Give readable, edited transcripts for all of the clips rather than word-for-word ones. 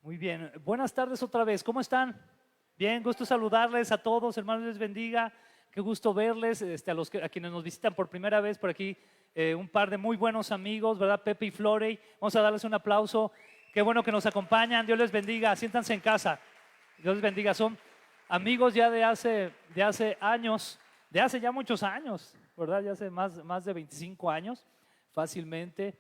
Muy bien, buenas tardes otra vez, ¿cómo están? Bien, gusto saludarles a todos, hermanos, les bendiga, qué gusto verles, a quienes nos visitan por primera vez por aquí, un par de muy buenos amigos, ¿verdad? Pepe y Florey, vamos a darles un aplauso, qué bueno que nos acompañan, Dios les bendiga, siéntanse en casa, Dios les bendiga, son amigos ya de hace años, de hace ya muchos años, ¿verdad? Ya hace más de 25 años, fácilmente,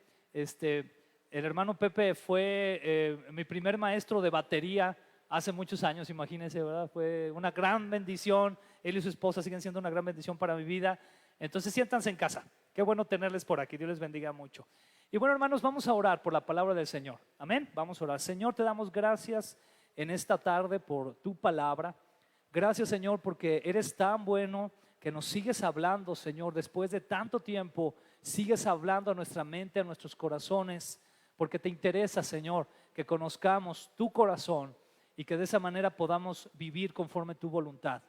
el hermano Pepe fue mi primer maestro de batería hace muchos años, imagínense, ¿verdad? Fue una gran bendición. Él y su esposa siguen siendo una gran bendición para mi vida. Entonces siéntanse en casa. Qué bueno tenerles por aquí. Dios les bendiga mucho. Y bueno, hermanos, vamos a orar por la palabra del Señor. Amén. Vamos a orar. Señor, te damos gracias en esta tarde por tu palabra. Gracias, Señor, porque eres tan bueno que nos sigues hablando, Señor. Después de tanto tiempo, sigues hablando a nuestra mente, a nuestros corazones, porque te interesa, Señor, que conozcamos tu corazón y que de esa manera podamos vivir conforme tu voluntad.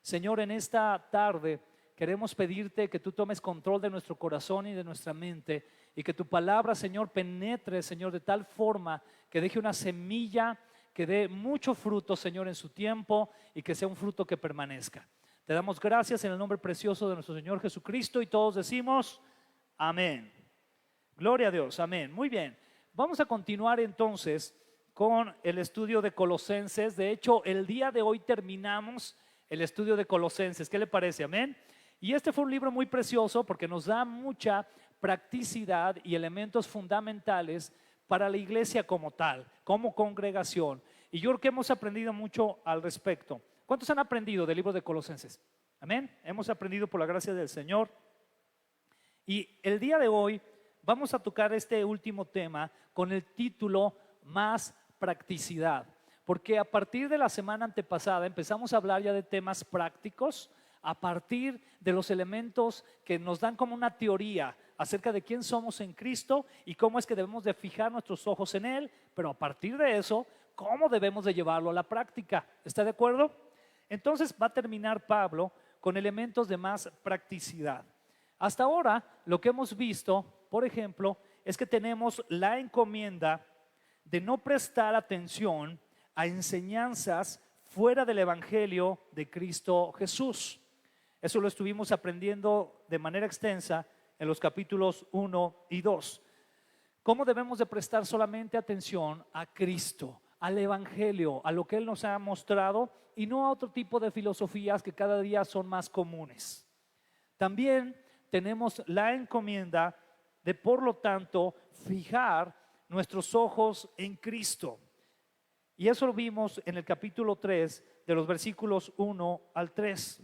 Señor, en esta tarde queremos pedirte que tú tomes control de nuestro corazón y de nuestra mente y que tu palabra, Señor, penetre, Señor, de tal forma que deje una semilla que dé mucho fruto, Señor, en su tiempo y que sea un fruto que permanezca. Te damos gracias en el nombre precioso de nuestro Señor Jesucristo y todos decimos amén. Gloria a Dios, amén. Muy bien, vamos a continuar entonces con el estudio de Colosenses. De hecho, el día de hoy terminamos el estudio de Colosenses. ¿Qué le parece? Amén. Y este fue un libro muy precioso porque nos da mucha practicidad y elementos fundamentales para la iglesia como tal, como congregación. Y yo creo que hemos aprendido mucho al respecto. ¿Cuántos han aprendido del libro de Colosenses? Amén. Hemos aprendido por la gracia del Señor. Y el día de hoy vamos a tocar este último tema con el título Más practicidad, porque a partir de la semana antepasada empezamos a hablar ya de temas prácticos, a partir de los elementos que nos dan como una teoría acerca de quién somos en Cristo y cómo es que debemos de fijar nuestros ojos en Él, pero a partir de eso, cómo debemos de llevarlo a la práctica. ¿Está de acuerdo? Entonces va a terminar Pablo con elementos de más practicidad. Hasta ahora lo que hemos visto, por ejemplo, es que tenemos la encomienda de no prestar atención a enseñanzas fuera del Evangelio de Cristo Jesús. Eso lo estuvimos aprendiendo de manera extensa en los capítulos 1 y 2. ¿Cómo debemos de prestar solamente atención a Cristo, al Evangelio, a lo que Él nos ha mostrado y no a otro tipo de filosofías que cada día son más comunes? También tenemos la encomienda de, por lo tanto, fijar nuestros ojos en Cristo. Y eso lo vimos en el capítulo 3, de los versículos 1 al 3.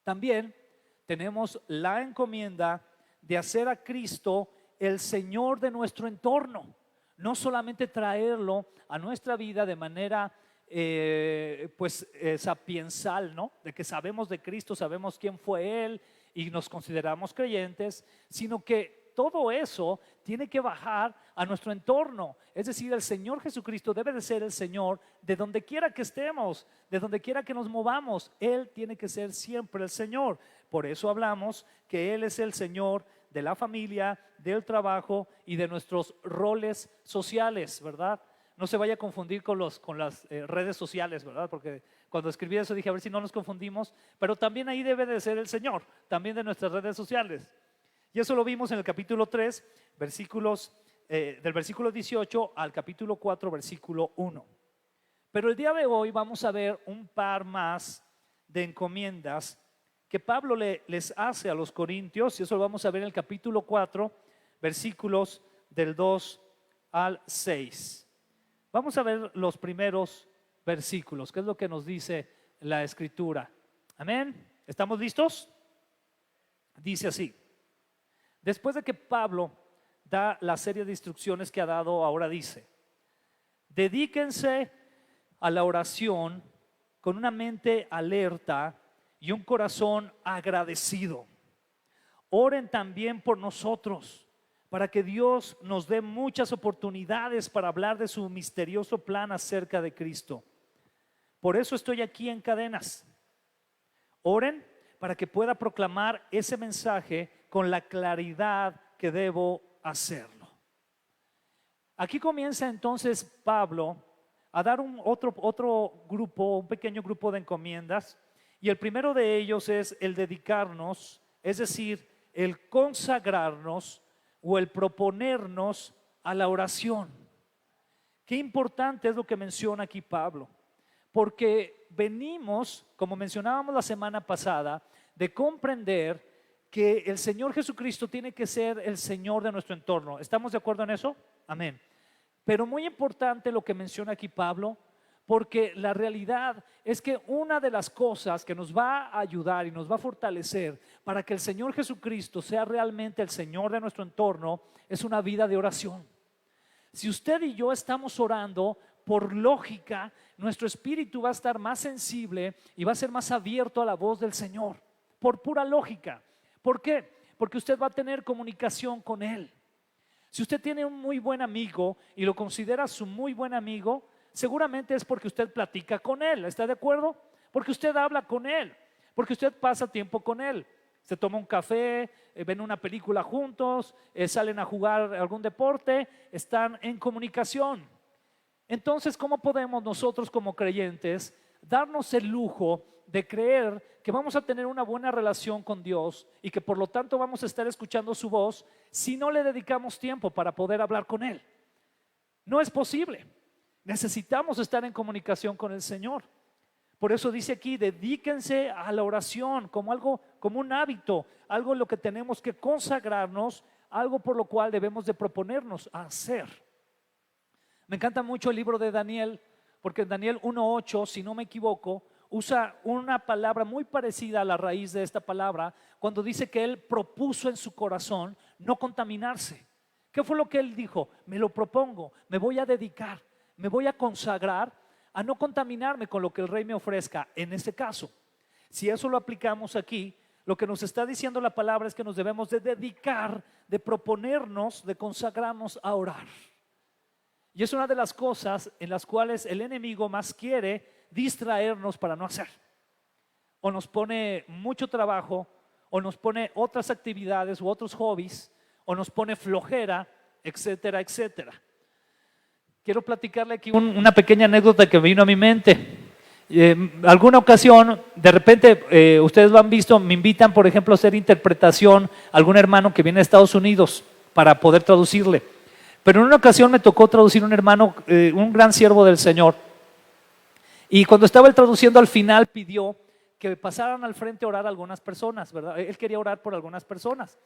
También tenemos la encomienda de hacer a Cristo el Señor de nuestro entorno, no solamente traerlo a nuestra vida de manera sapiensal, ¿no? De que sabemos de Cristo, sabemos quién fue Él y nos consideramos creyentes, sino que todo eso tiene que bajar a nuestro entorno. Es decir, el Señor Jesucristo debe de ser el Señor de donde quiera que estemos, de donde quiera que nos movamos. Él tiene que ser siempre el Señor. Por eso hablamos que Él es el Señor de la familia, del trabajo y de nuestros roles sociales, ¿verdad? No se vaya a confundir con las redes sociales, ¿verdad? Porque cuando escribí eso dije a ver si no nos confundimos, pero también ahí debe de ser el Señor, también de nuestras redes sociales. Y eso lo vimos en el capítulo 3, del versículo 18 al capítulo 4, versículo 1. Pero el día de hoy vamos a ver un par más de encomiendas que Pablo les hace a los corintios, y eso lo vamos a ver en el capítulo 4, versículos del 2 al 6. Vamos a ver los primeros versículos, que es lo que nos dice la Escritura. Amén. ¿Estamos listos? Dice así. Después de que Pablo da la serie de instrucciones que ha dado, ahora dice: dedíquense a la oración con una mente alerta y un corazón agradecido. Oren también por nosotros, para que Dios nos dé muchas oportunidades para hablar de su misterioso plan acerca de Cristo. Por eso estoy aquí en cadenas. Oren para que pueda proclamar ese mensaje con la claridad que debo hacerlo. Aquí comienza entonces Pablo a dar otro grupo, un pequeño grupo de encomiendas, y el primero de ellos es el dedicarnos, es decir, el consagrarnos o el proponernos a la oración. Qué importante es lo que menciona aquí Pablo, porque venimos, como mencionábamos la semana pasada, de comprender que el Señor Jesucristo tiene que ser el Señor de nuestro entorno. ¿Estamos de acuerdo en eso? Amén. Pero muy importante lo que menciona aquí Pablo, porque la realidad es que una de las cosas que nos va a ayudar y nos va a fortalecer para que el Señor Jesucristo sea realmente el Señor de nuestro entorno es una vida de oración. Si usted y yo estamos orando, por lógica, nuestro espíritu va a estar más sensible y va a ser más abierto a la voz del Señor, por pura lógica. ¿Por qué? Porque usted va a tener comunicación con Él. Si usted tiene un muy buen amigo y lo considera su muy buen amigo, seguramente es porque usted platica con Él. ¿Está de acuerdo? Porque usted habla con Él, porque usted pasa tiempo con Él. Se toma un café, ven una película juntos, salen a jugar algún deporte, están en comunicación. Entonces, ¿cómo podemos nosotros como creyentes darnos el lujo de creer que vamos a tener una buena relación con Dios y que por lo tanto vamos a estar escuchando su voz si no le dedicamos tiempo para poder hablar con Él? No es posible. Necesitamos estar en comunicación con el Señor. Por eso dice aquí, dedíquense a la oración como algo, como un hábito, algo en lo que tenemos que consagrarnos, algo por lo cual debemos de proponernos a hacer. Me encanta mucho el libro de Daniel, porque en Daniel 1:8, si no me equivoco, usa una palabra muy parecida a la raíz de esta palabra, cuando dice que él propuso en su corazón no contaminarse. ¿Qué fue lo que él dijo? Me lo propongo, me voy a dedicar, me voy a consagrar a no contaminarme con lo que el rey me ofrezca. En este caso, si eso lo aplicamos aquí, lo que nos está diciendo la palabra es que nos debemos de dedicar, de proponernos, de consagrarnos a orar. Y es una de las cosas en las cuales el enemigo más quiere distraernos para no hacer. O nos pone mucho trabajo, o nos pone otras actividades u otros hobbies, o nos pone flojera, etcétera, etcétera. Quiero platicarle aquí una pequeña anécdota que me vino a mi mente. Alguna ocasión, de repente, ustedes lo han visto, me invitan, por ejemplo, a hacer interpretación a algún hermano que viene de Estados Unidos para poder traducirle. Pero en una ocasión me tocó traducir un hermano, un gran siervo del Señor. Y cuando estaba él traduciendo, al final pidió que pasaran al frente a orar a algunas personas, ¿verdad? Él quería orar por algunas personas.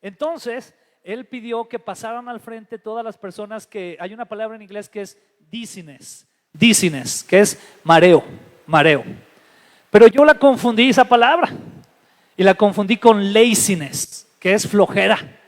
Entonces, él pidió que pasaran al frente todas las personas que, hay una palabra en inglés que es dizziness, que es mareo. Pero yo la confundí esa palabra y la confundí con laziness, que es flojera.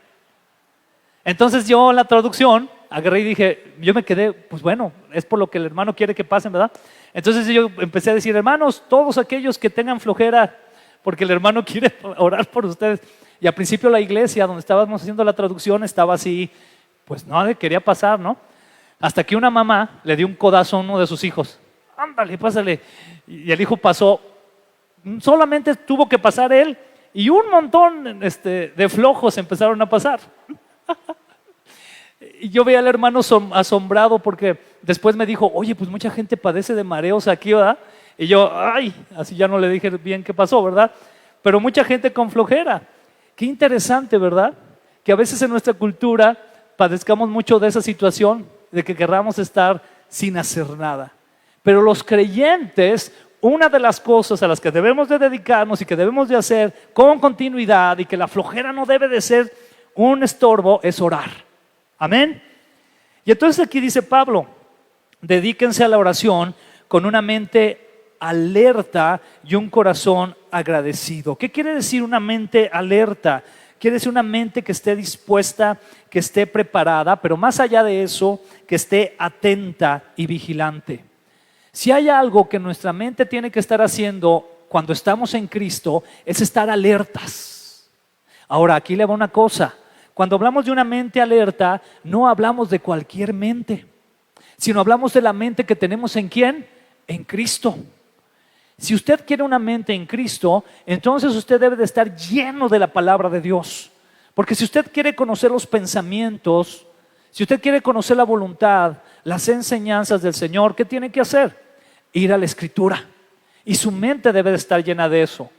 Entonces yo en la traducción agarré y dije, yo me quedé, pues bueno, es por lo que el hermano quiere que pasen, ¿verdad? Entonces yo empecé a decir, hermanos, todos aquellos que tengan flojera, porque el hermano quiere orar por ustedes. Y al principio la iglesia donde estábamos haciendo la traducción estaba así, pues no, quería pasar, ¿no? Hasta que una mamá le dio un codazo a uno de sus hijos. Ándale, pásale. Y el hijo pasó, solamente tuvo que pasar él y un montón de flojos empezaron a pasar. Y yo veía al hermano asombrado porque después me dijo, oye, pues mucha gente padece de mareos aquí, ¿verdad? Y yo, ay, así ya no le dije bien qué pasó, ¿verdad? Pero mucha gente con flojera. Qué interesante, ¿verdad? Que a veces en nuestra cultura padezcamos mucho de esa situación, de que querramos estar sin hacer nada. Pero los creyentes, una de las cosas a las que debemos de dedicarnos y que debemos de hacer con continuidad y que la flojera no debe de ser un estorbo, es orar. Amén. Y entonces aquí dice Pablo, dedíquense a la oración con una mente alerta y un corazón agradecido. ¿Qué quiere decir una mente alerta? Quiere decir una mente que esté dispuesta, que esté preparada, pero más allá de eso, que esté atenta y vigilante. Si hay algo que nuestra mente tiene que estar haciendo cuando estamos en Cristo, es estar alertas. Ahora, aquí le va una cosa. Cuando hablamos de una mente alerta, no hablamos de cualquier mente, sino hablamos de la mente que tenemos ¿en quién? En Cristo. Si usted quiere una mente en Cristo, entonces usted debe de estar lleno de la palabra de Dios. Porque si usted quiere conocer los pensamientos Si usted quiere conocer la voluntad, las enseñanzas del Señor, ¿qué tiene que hacer? Ir a la Escritura. Y su mente debe de estar llena de eso.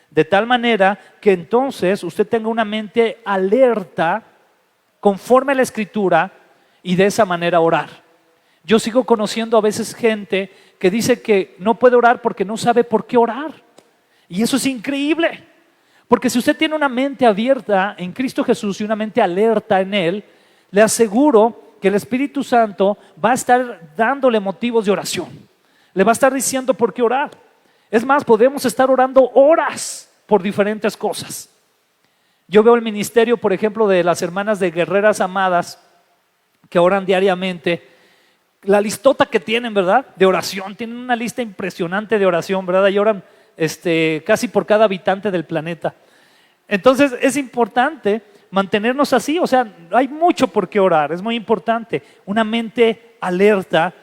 De tal manera que entonces usted tenga una mente alerta conforme a la Escritura y de esa manera orar. Yo sigo conociendo a veces gente que dice que no puede orar porque no sabe por qué orar. Y eso es increíble. Porque si usted tiene una mente abierta en Cristo Jesús y una mente alerta en Él, le aseguro que el Espíritu Santo va a estar dándole motivos de oración. Le va a estar diciendo por qué orar. Es más, podemos estar orando horas por diferentes cosas. Yo veo el ministerio, por ejemplo, de las hermanas de Guerreras Amadas que oran diariamente. La listota que tienen, ¿verdad? De oración. Tienen una lista impresionante de oración, ¿verdad? Y oran casi por cada habitante del planeta. Entonces es importante mantenernos así. O sea, hay mucho por qué orar. Es muy importante. Una mente alerta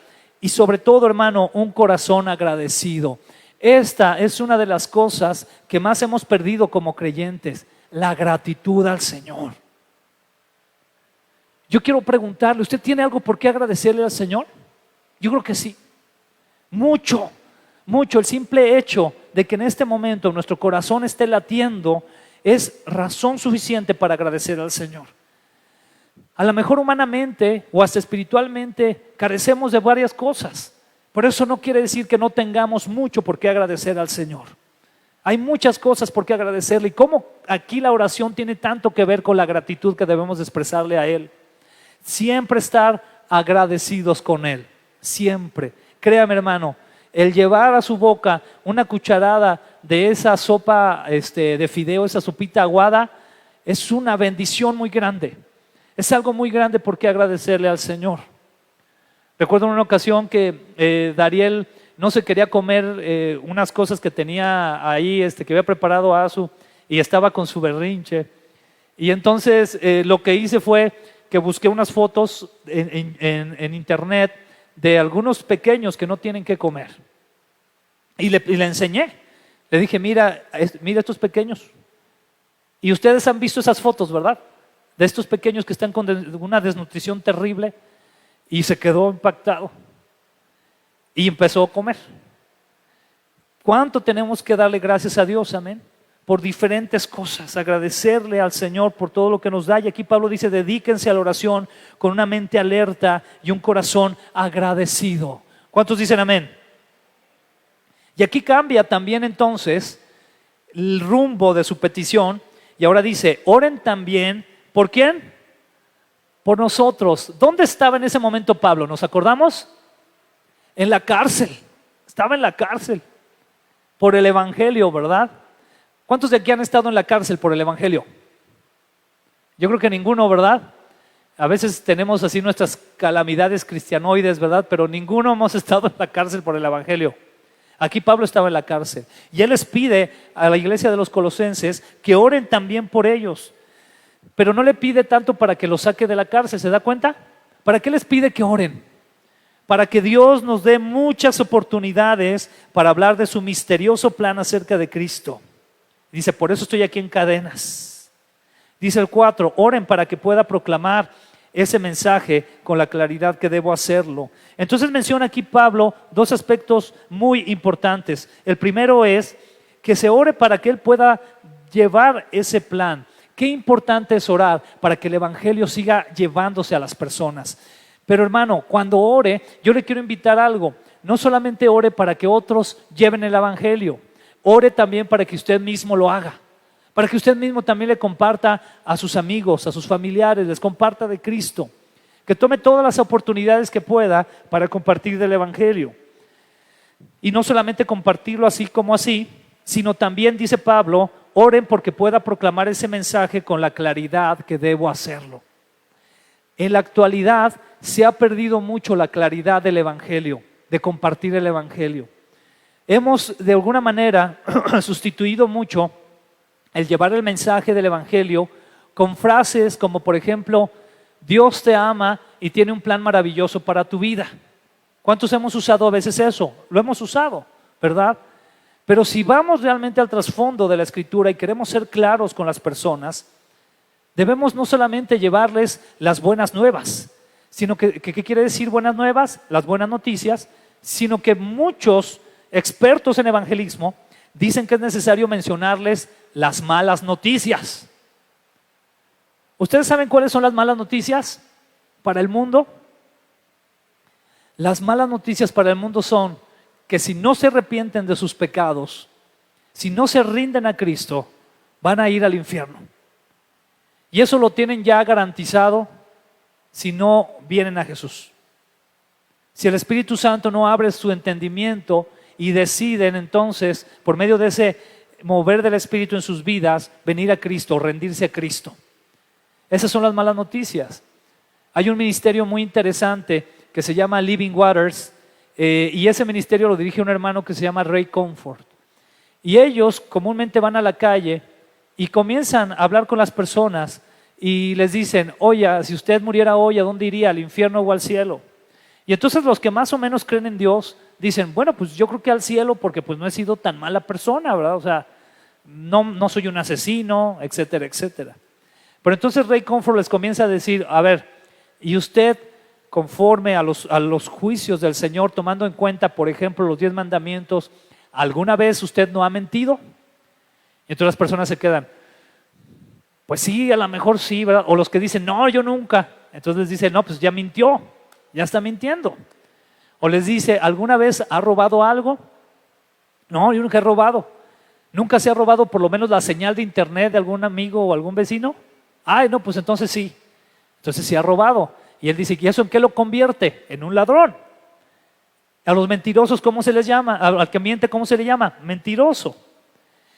y sobre todo, hermano, un corazón agradecido. Esta es una de las cosas que más hemos perdido como creyentes, la gratitud al Señor. Yo quiero preguntarle, ¿usted tiene algo por qué agradecerle al Señor? Yo creo que sí. Mucho, mucho. El simple hecho de que en este momento nuestro corazón esté latiendo es razón suficiente para agradecer al Señor. A lo mejor humanamente o hasta espiritualmente carecemos de varias cosas. Pero eso no quiere decir que no tengamos mucho por qué agradecer al Señor. Hay muchas cosas por qué agradecerle. Y cómo aquí la oración tiene tanto que ver con la gratitud que debemos expresarle a Él. Siempre estar agradecidos con Él. Siempre. Créame, hermano, el llevar a su boca una cucharada de esa sopa de fideo, esa sopita aguada, es una bendición muy grande. Es algo muy grande por qué agradecerle al Señor. Recuerdo en una ocasión que Dariel no se quería comer unas cosas que tenía ahí, que había preparado Azu, y estaba con su berrinche. Y entonces lo que hice fue que busqué unas fotos en internet de algunos pequeños que no tienen que comer. Y le enseñé. Le dije, mira estos pequeños. Y ustedes han visto esas fotos, ¿verdad? De estos pequeños que están con una desnutrición terrible. Y se quedó impactado y empezó a comer. ¿Cuánto tenemos que darle gracias a Dios? Amén. Por diferentes cosas, agradecerle al Señor por todo lo que nos da. Y aquí Pablo dice, dedíquense a la oración con una mente alerta y un corazón agradecido. ¿Cuántos dicen amén? Y aquí cambia también entonces el rumbo de su petición. Y ahora dice, oren también, ¿por quién? Por nosotros. ¿Dónde estaba en ese momento Pablo? ¿Nos acordamos? En la cárcel. Estaba en la cárcel por el Evangelio, ¿verdad? ¿Cuántos de aquí han estado en la cárcel por el Evangelio? Yo creo que ninguno, ¿verdad? A veces tenemos así nuestras calamidades cristianoides, ¿verdad? Pero ninguno hemos estado en la cárcel por el Evangelio. Aquí Pablo estaba en la cárcel y él les pide a la iglesia de los Colosenses que oren también por ellos. Pero no le pide tanto para que los saque de la cárcel, ¿se da cuenta? ¿Para qué les pide que oren? Para que Dios nos dé muchas oportunidades para hablar de su misterioso plan acerca de Cristo. Dice, por eso estoy aquí en cadenas. Dice el 4, oren para que pueda proclamar ese mensaje con la claridad que debo hacerlo. Entonces menciona aquí Pablo dos aspectos muy importantes. El primero es que se ore para que él pueda llevar ese plan. Qué importante es orar para que el Evangelio siga llevándose a las personas. Pero hermano, cuando ore, yo le quiero invitar a algo. No solamente ore para que otros lleven el Evangelio, ore también para que usted mismo lo haga. Para que usted mismo también le comparta a sus amigos, a sus familiares, les comparta de Cristo. Que tome todas las oportunidades que pueda para compartir del Evangelio. Y no solamente compartirlo así como así, sino también, dice Pablo, oren porque pueda proclamar ese mensaje con la claridad que debo hacerlo. En la actualidad se ha perdido mucho la claridad del Evangelio, de compartir el Evangelio. Hemos de alguna manera sustituido mucho el llevar el mensaje del Evangelio con frases como por ejemplo, Dios te ama y tiene un plan maravilloso para tu vida. ¿Cuántos hemos usado a veces eso? Lo hemos usado, ¿verdad? Pero si vamos realmente al trasfondo de la Escritura y queremos ser claros con las personas, debemos no solamente llevarles las buenas nuevas, sino que ¿qué quiere decir buenas nuevas? Las buenas noticias, sino que muchos expertos en evangelismo dicen que es necesario mencionarles las malas noticias. ¿Ustedes saben cuáles son las malas noticias para el mundo? Las malas noticias para el mundo son que si no se arrepienten de sus pecados, si no se rinden a Cristo, van a ir al infierno. Y eso lo tienen ya garantizado si no vienen a Jesús. Si el Espíritu Santo no abre su entendimiento y deciden entonces, por medio de ese mover del Espíritu en sus vidas, venir a Cristo, rendirse a Cristo. Esas son las malas noticias. Hay un ministerio muy interesante que se llama Living Waters, y ese ministerio lo dirige un hermano que se llama Ray Comfort. Y ellos comúnmente van a la calle y comienzan a hablar con las personas y les dicen: oye, si usted muriera hoy, ¿a dónde iría? ¿Al infierno o al cielo? Y entonces los que más o menos creen en Dios dicen: bueno, pues yo creo que al cielo, porque pues no he sido tan mala persona, ¿verdad? O sea, no soy un asesino, etcétera, etcétera. Pero entonces Ray Comfort les comienza a decir: a ver, ¿y usted, conforme a los juicios del Señor, tomando en cuenta, por ejemplo, los 10 mandamientos, alguna vez usted no ha mentido? Y entonces las personas se quedan: pues sí, a lo mejor sí, ¿verdad? O los que dicen: no, yo nunca. Entonces les dice: no, pues ya mintió, ya está mintiendo. O les dice: ¿alguna vez ha robado algo? No, yo nunca he robado. ¿Nunca se ha robado por lo menos la señal de internet de algún amigo o algún vecino? Ay, no, pues entonces sí. Entonces sí ha robado. Y él dice: ¿y eso en qué lo convierte? En un ladrón. A los mentirosos, ¿cómo se les llama? Al que miente, ¿cómo se le llama? Mentiroso.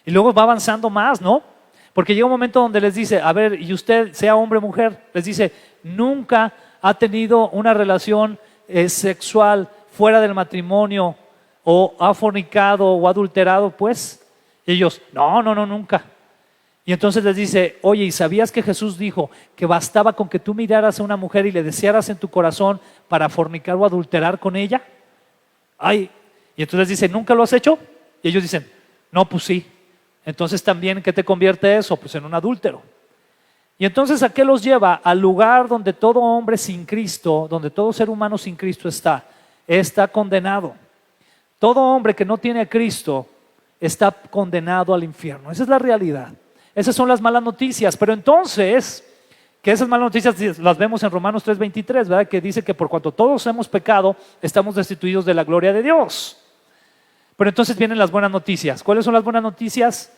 Y luego va avanzando más, ¿no? Porque llega un momento donde les dice: a ver, y usted, sea hombre o mujer, les dice: ¿nunca ha tenido una relación sexual fuera del matrimonio, o ha fornicado o adulterado? Pues, y ellos: no, nunca. Y entonces les dice: oye, ¿y sabías que Jesús dijo que bastaba con que tú miraras a una mujer y le desearas en tu corazón para fornicar o adulterar con ella? Ay, y entonces les dice: ¿nunca lo has hecho? Y ellos dicen: no, pues sí. Entonces también, ¿qué te convierte eso? Pues en un adúltero. Y entonces, ¿a qué los lleva? Al lugar donde todo hombre sin Cristo, donde todo ser humano sin Cristo está condenado. Todo hombre que no tiene a Cristo está condenado al infierno. Esa es la realidad. Esas son las malas noticias. Pero entonces, que esas malas noticias las vemos en Romanos 3:23, ¿verdad? Que dice que por cuanto todos hemos pecado, estamos destituidos de la gloria de Dios. Pero entonces vienen las buenas noticias. ¿Cuáles son las buenas noticias?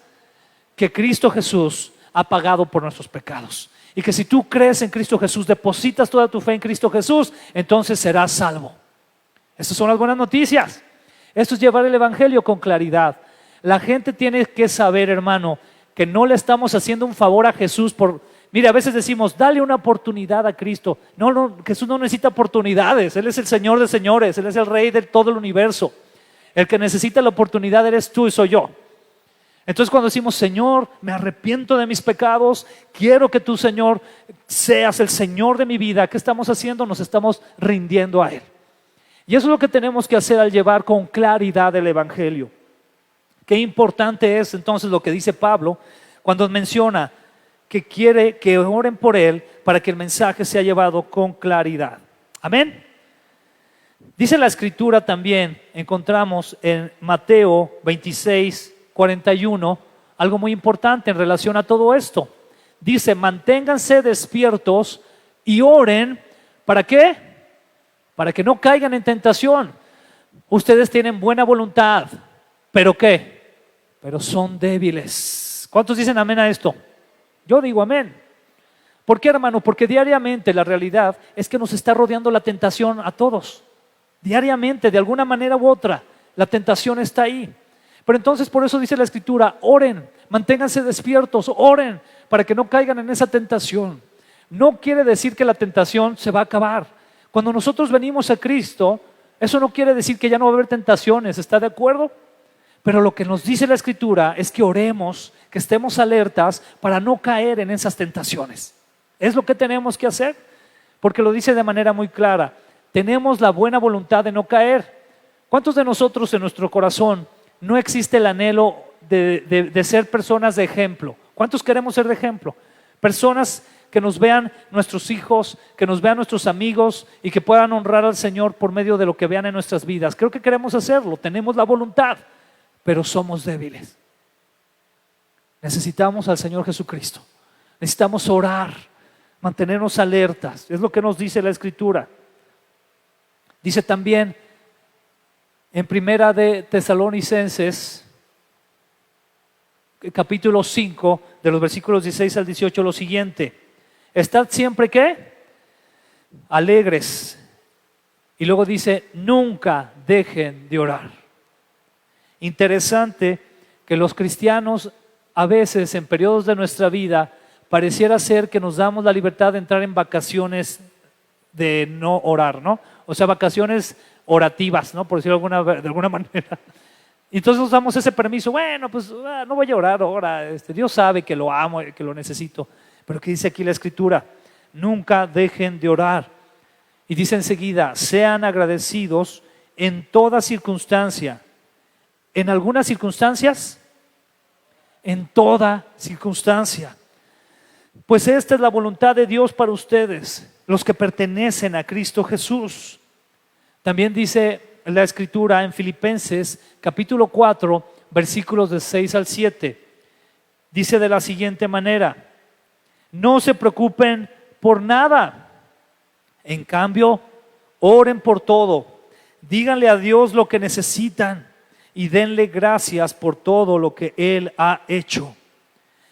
Que Cristo Jesús ha pagado por nuestros pecados. Y que si tú crees en Cristo Jesús, depositas toda tu fe en Cristo Jesús, entonces serás salvo. Esas son las buenas noticias. Esto es llevar el evangelio con claridad. La gente tiene que saber, hermano, que no le estamos haciendo un favor a Jesús mire, a veces decimos: dale una oportunidad a Cristo. No, Jesús no necesita oportunidades. Él es el Señor de señores, Él es el Rey de todo el universo. El que necesita la oportunidad eres tú y soy yo. Entonces, cuando decimos: Señor, me arrepiento de mis pecados, quiero que tú, Señor, seas el Señor de mi vida, ¿qué estamos haciendo? Nos estamos rindiendo a Él. Y eso es lo que tenemos que hacer al llevar con claridad el evangelio. Qué importante es entonces lo que dice Pablo cuando menciona que quiere que oren por él para que el mensaje sea llevado con claridad. Amén. Dice la Escritura también, encontramos en Mateo 26:41 algo muy importante en relación a todo esto. Dice: manténganse despiertos y oren. ¿Para qué? Para que no caigan en tentación. Ustedes tienen buena voluntad, ¿pero qué? Pero son débiles. ¿Cuántos dicen amén a esto? Yo digo amén. ¿Por qué, hermano? Porque diariamente la realidad es que nos está rodeando la tentación a todos. Diariamente, de alguna manera u otra, la tentación está ahí. Pero entonces, por eso dice la Escritura: oren, manténganse despiertos, oren para que no caigan en esa tentación. No quiere decir que la tentación se va a acabar. Cuando nosotros venimos a Cristo, eso no quiere decir que ya no va a haber tentaciones, ¿está de acuerdo? Pero lo que nos dice la Escritura es que oremos, que estemos alertas para no caer en esas tentaciones. Es lo que tenemos que hacer, porque lo dice de manera muy clara. Tenemos la buena voluntad de no caer. ¿Cuántos de nosotros en nuestro corazón no existe el anhelo de ser personas de ejemplo? ¿Cuántos queremos ser de ejemplo? Personas que nos vean nuestros hijos, que nos vean nuestros amigos y que puedan honrar al Señor por medio de lo que vean en nuestras vidas. Creo que queremos hacerlo, tenemos la voluntad, pero somos débiles. Necesitamos al Señor Jesucristo. Necesitamos orar, mantenernos alertas. Es lo que nos dice la Escritura. Dice también en Primera de Tesalonicenses, capítulo 5, de los versículos 16 al 18, lo siguiente: estad siempre, ¿qué? Alegres. Y luego dice, nunca dejen de orar. Interesante que los cristianos a veces en periodos de nuestra vida pareciera ser que nos damos la libertad de entrar en vacaciones de no orar, ¿no? O sea, vacaciones orativas, ¿no? Por decirlo de alguna manera. Y entonces nos damos ese permiso. Bueno, pues no voy a orar ahora. Dios sabe que lo amo, que lo necesito. Pero ¿qué dice aquí la Escritura? Nunca dejen de orar. Y dice enseguida, sean agradecidos en toda circunstancia. ¿En algunas circunstancias? En toda circunstancia. Pues esta es la voluntad de Dios para ustedes, los que pertenecen a Cristo Jesús. También dice la Escritura en Filipenses capítulo 4, versículos de 6 al 7. Dice de la siguiente manera: no se preocupen por nada. En cambio, oren por todo. Díganle a Dios lo que necesitan y denle gracias por todo lo que Él ha hecho.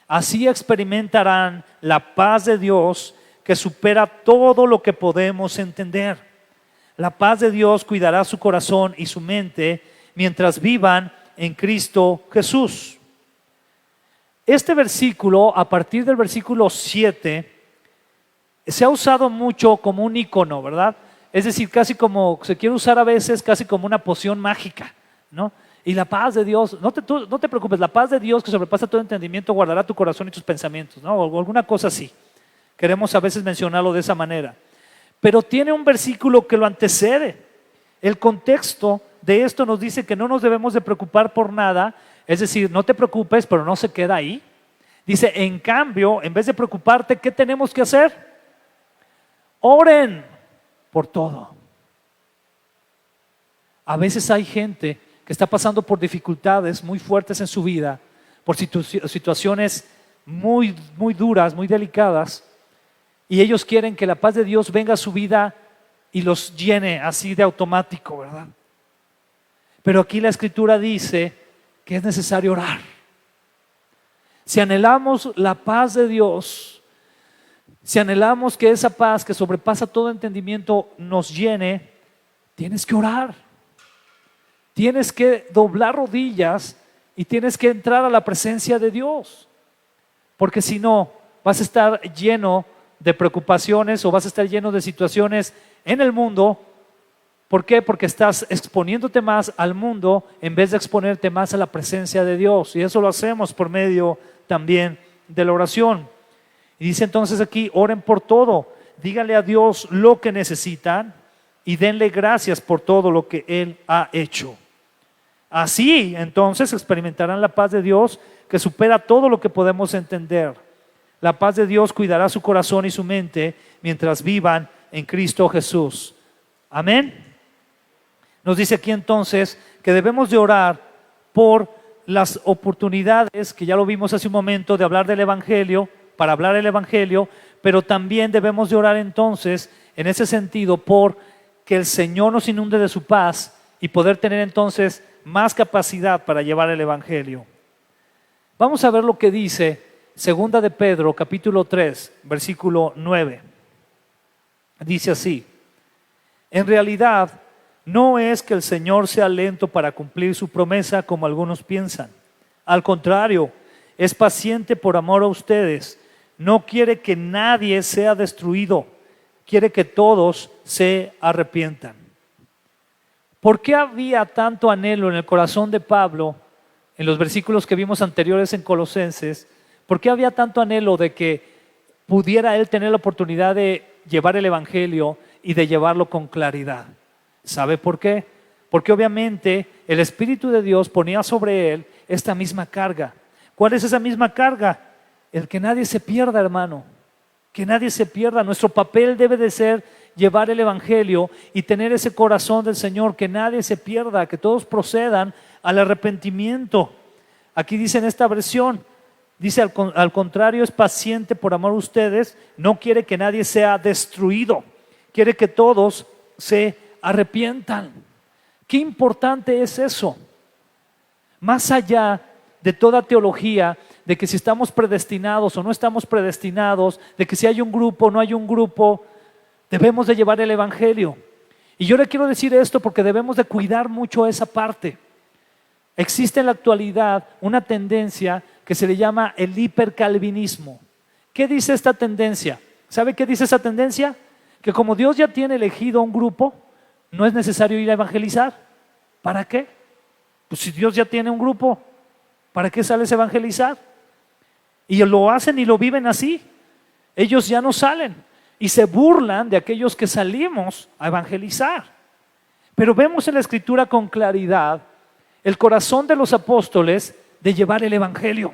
Así experimentarán la paz de Dios que supera todo lo que podemos entender. La paz de Dios cuidará su corazón y su mente mientras vivan en Cristo Jesús. Este versículo, a partir del versículo 7, se ha usado mucho como un icono, ¿verdad? Es decir, casi como se quiere usar a veces, casi como una poción mágica, ¿no? Y la paz de Dios, no te preocupes, la paz de Dios que sobrepasa todo entendimiento guardará tu corazón y tus pensamientos, ¿no? O alguna cosa así. Queremos a veces mencionarlo de esa manera. Pero tiene un versículo que lo antecede. El contexto de esto nos dice que no nos debemos de preocupar por nada. Es decir, no te preocupes, pero no se queda ahí. Dice, en cambio, en vez de preocuparte, ¿qué tenemos que hacer? Oren por todo. A veces hay gente que está pasando por dificultades muy fuertes en su vida, por situaciones muy, muy duras, muy delicadas, y ellos quieren que la paz de Dios venga a su vida y los llene así de automático, ¿verdad? Pero aquí la Escritura dice que es necesario orar. Si anhelamos la paz de Dios, si anhelamos que esa paz que sobrepasa todo entendimiento nos llene, tienes que orar. Tienes que doblar rodillas y tienes que entrar a la presencia de Dios. Porque si no, vas a estar lleno de preocupaciones o vas a estar lleno de situaciones en el mundo. ¿Por qué? Porque estás exponiéndote más al mundo en vez de exponerte más a la presencia de Dios. Y eso lo hacemos por medio también de la oración. Y dice entonces aquí, oren por todo. Díganle a Dios lo que necesitan y denle gracias por todo lo que Él ha hecho. Así entonces experimentarán la paz de Dios que supera todo lo que podemos entender. La paz de Dios cuidará su corazón y su mente mientras vivan en Cristo Jesús. Amén. Nos dice aquí entonces que debemos de orar por las oportunidades, que ya lo vimos hace un momento, de hablar del Evangelio, para hablar el Evangelio, pero también debemos de orar entonces en ese sentido por que el Señor nos inunde de su paz y poder tener entonces más capacidad para llevar el Evangelio. Vamos a ver lo que dice Segunda de Pedro, capítulo 3, versículo 9. Dice así: en realidad no es que el Señor sea lento para cumplir su promesa como algunos piensan. Al contrario, es paciente por amor a ustedes. No quiere que nadie sea destruido, quiere que todos se arrepientan. ¿Por qué había tanto anhelo en el corazón de Pablo en los versículos que vimos anteriores en Colosenses? ¿Por qué había tanto anhelo de que pudiera él tener la oportunidad de llevar el Evangelio y de llevarlo con claridad? ¿Sabe por qué? Porque obviamente el Espíritu de Dios ponía sobre él esta misma carga. ¿Cuál es esa misma carga? El que nadie se pierda, hermano. que nadie se pierda. Nuestro papel debe de ser llevar el evangelio y tener ese corazón del Señor, que nadie se pierda, que todos procedan al arrepentimiento. Aquí dice en esta versión, dice al contrario, es paciente por amor a ustedes, no quiere que nadie sea destruido, quiere que todos se arrepientan. Qué importante es eso. Más allá de toda teología, de que si estamos predestinados o no estamos predestinados, de que si hay un grupo o no hay un grupo, debemos de llevar el evangelio. Y yo le quiero decir esto porque debemos de cuidar mucho esa parte. Existe en la actualidad una tendencia que se le llama el hipercalvinismo. ¿Qué dice esta tendencia? ¿Sabe qué dice esa tendencia? Que como Dios ya tiene elegido un grupo, no es necesario ir a evangelizar. ¿Para qué? Pues si Dios ya tiene un grupo, ¿para qué sales a evangelizar? Y lo hacen y lo viven así. Ellos ya no salen y se burlan de aquellos que salimos a evangelizar. Pero vemos en la Escritura con claridad el corazón de los apóstoles de llevar el evangelio.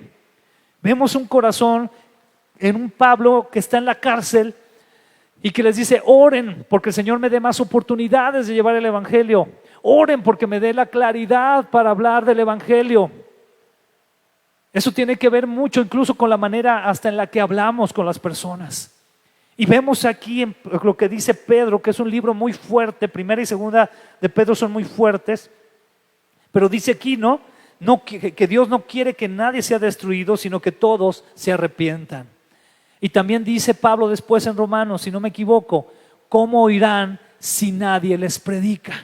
Vemos un corazón en un Pablo que está en la cárcel y que les dice: oren porque el Señor me dé más oportunidades de llevar el evangelio. Oren porque me dé la claridad para hablar del evangelio. Eso tiene que ver mucho incluso con la manera hasta en la que hablamos con las personas. Y vemos aquí en lo que dice Pedro, que es un libro muy fuerte. Primera y segunda de Pedro son muy fuertes. Pero dice aquí, ¿no? Que Dios no quiere que nadie sea destruido, sino que todos se arrepientan. Y también dice Pablo después en Romanos, si no me equivoco, ¿cómo oirán si nadie les predica?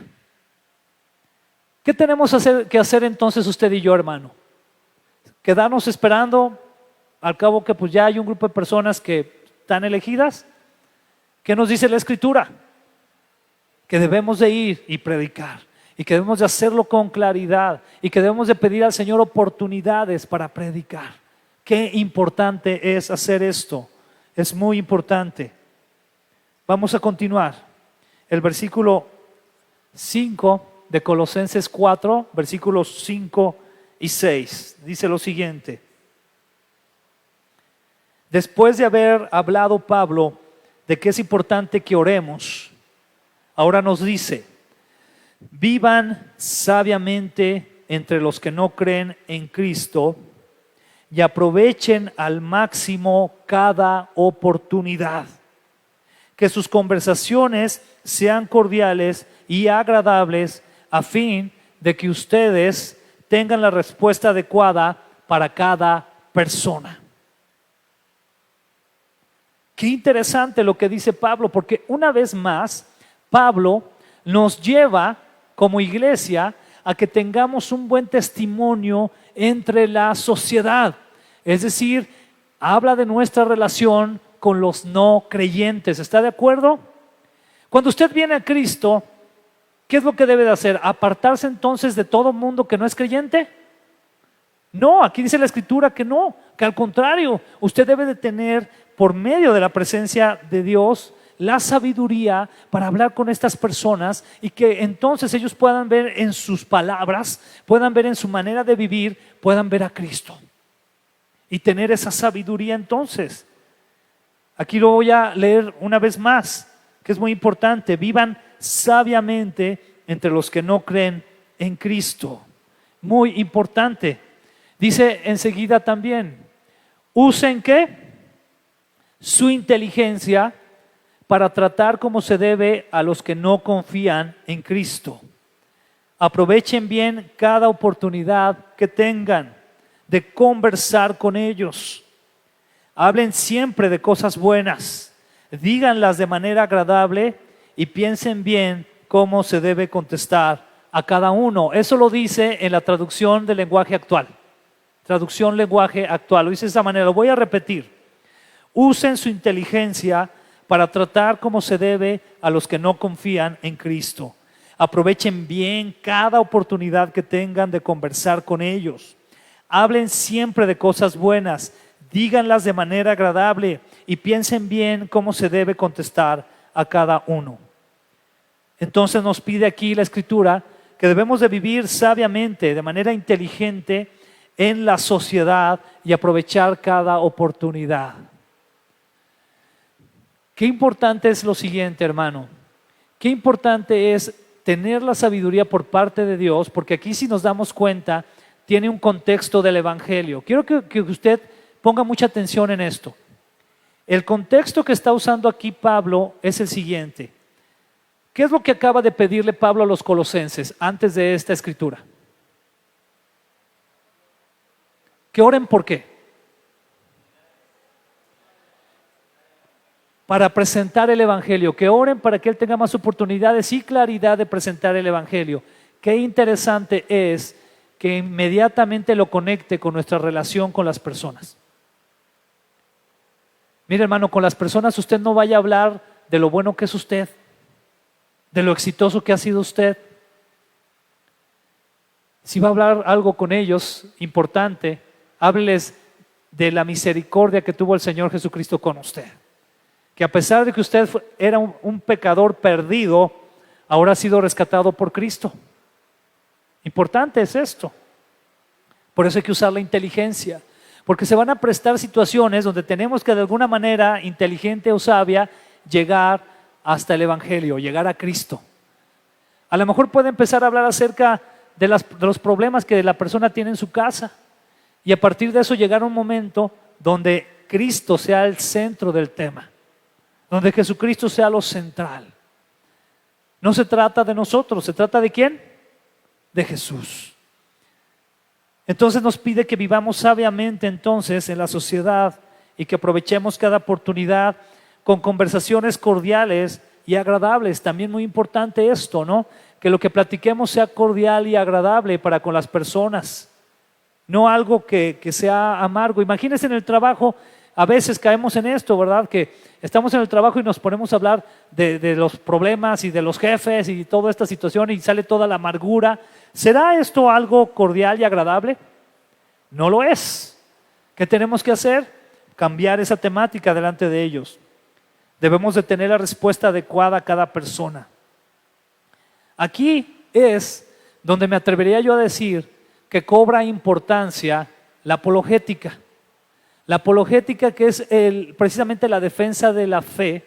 ¿Qué tenemos que hacer entonces usted y yo, hermano? ¿Quedarnos esperando? Al cabo que pues ya hay un grupo de personas que están elegidas. ¿Qué nos dice la Escritura? Que debemos de ir y predicar, y que debemos de hacerlo con claridad, y que debemos de pedir al Señor oportunidades para predicar. Qué importante es hacer esto. Es muy importante. Vamos a continuar. El versículo 5 de Colosenses 4, versículos 5 y 6, dice lo siguiente: después de haber hablado Pablo de que es importante que oremos, ahora nos dice: vivan sabiamente entre los que no creen en Cristo y aprovechen al máximo cada oportunidad. Que sus conversaciones sean cordiales y agradables, a fin de que ustedes tengan la respuesta adecuada para cada persona. Qué interesante lo que dice Pablo, porque una vez más Pablo nos lleva como iglesia a que tengamos un buen testimonio entre la sociedad. Es decir, habla de nuestra relación con los no creyentes. ¿Está de acuerdo? Cuando usted viene a Cristo, ¿qué es lo que debe de hacer? ¿Apartarse entonces de todo mundo que no es creyente? No, aquí dice la Escritura que no, que al contrario, usted debe de tener, por medio de la presencia de Dios, la sabiduría para hablar con estas personas, y que entonces ellos puedan ver en sus palabras, puedan ver en su manera de vivir, puedan ver a Cristo y tener esa sabiduría. Entonces, aquí lo voy a leer una vez más, que es muy importante: vivan sabiamente entre los que no creen en Cristo. Muy importante. Dice enseguida también: usen ¿qué? Su inteligencia para tratar como se debe a los que no confían en Cristo. Aprovechen bien cada oportunidad que tengan de conversar con ellos. Hablen siempre de cosas buenas, díganlas de manera agradable y piensen bien cómo se debe contestar a cada uno. Eso lo dice en la traducción del lenguaje actual. Traducción lenguaje actual. Lo dice de esa manera. Lo voy a repetir. Usen su inteligencia para tratar como se debe a los que no confían en Cristo. Aprovechen bien cada oportunidad que tengan de conversar con ellos. Hablen siempre de cosas buenas, díganlas de manera agradable y piensen bien cómo se debe contestar a cada uno. Entonces nos pide aquí la Escritura que debemos de vivir sabiamente, de manera inteligente en la sociedad y aprovechar cada oportunidad. Qué importante es lo siguiente, hermano. Qué importante es tener la sabiduría por parte de Dios, porque aquí si nos damos cuenta, tiene un contexto del Evangelio. Quiero que usted ponga mucha atención en esto. El contexto que está usando aquí Pablo es el siguiente. ¿Qué es lo que acaba de pedirle Pablo a los colosenses antes de esta escritura? Que oren ¿por qué? Para presentar el Evangelio, que oren para que Él tenga más oportunidades y claridad de presentar el Evangelio. Qué interesante es que inmediatamente lo conecte con nuestra relación con las personas. Mire, hermano, con las personas usted no vaya a hablar de lo bueno que es usted, de lo exitoso que ha sido usted. Si va a hablar algo con ellos importante, hábleles de la misericordia que tuvo el Señor Jesucristo con usted. Que a pesar de que usted era un pecador perdido, ahora ha sido rescatado por Cristo. Importante es esto. Por eso hay que usar la inteligencia, porque se van a prestar situaciones donde tenemos que de alguna manera, inteligente o sabia, llegar hasta el Evangelio, llegar a Cristo. A lo mejor puede empezar a hablar acerca de los problemas que la persona tiene en su casa y a partir de eso llegar a un momento donde Cristo sea el centro del tema, donde Jesucristo sea lo central. No se trata de nosotros, ¿se trata de quién? De Jesús. Entonces nos pide que vivamos sabiamente entonces en la sociedad y que aprovechemos cada oportunidad con conversaciones cordiales y agradables. También muy importante esto, ¿no? Que lo que platiquemos sea cordial y agradable para con las personas, no algo que sea amargo. Imagínense en el trabajo, a veces caemos en esto, ¿verdad? Que estamos en el trabajo y nos ponemos a hablar de los problemas y de los jefes y toda esta situación y sale toda la amargura. ¿Será esto algo cordial y agradable? No lo es. ¿Qué tenemos que hacer? Cambiar esa temática delante de ellos. Debemos de tener la respuesta adecuada a cada persona. Aquí es donde me atrevería yo a decir que cobra importancia la apologética. La apologética, que es precisamente la defensa de la fe,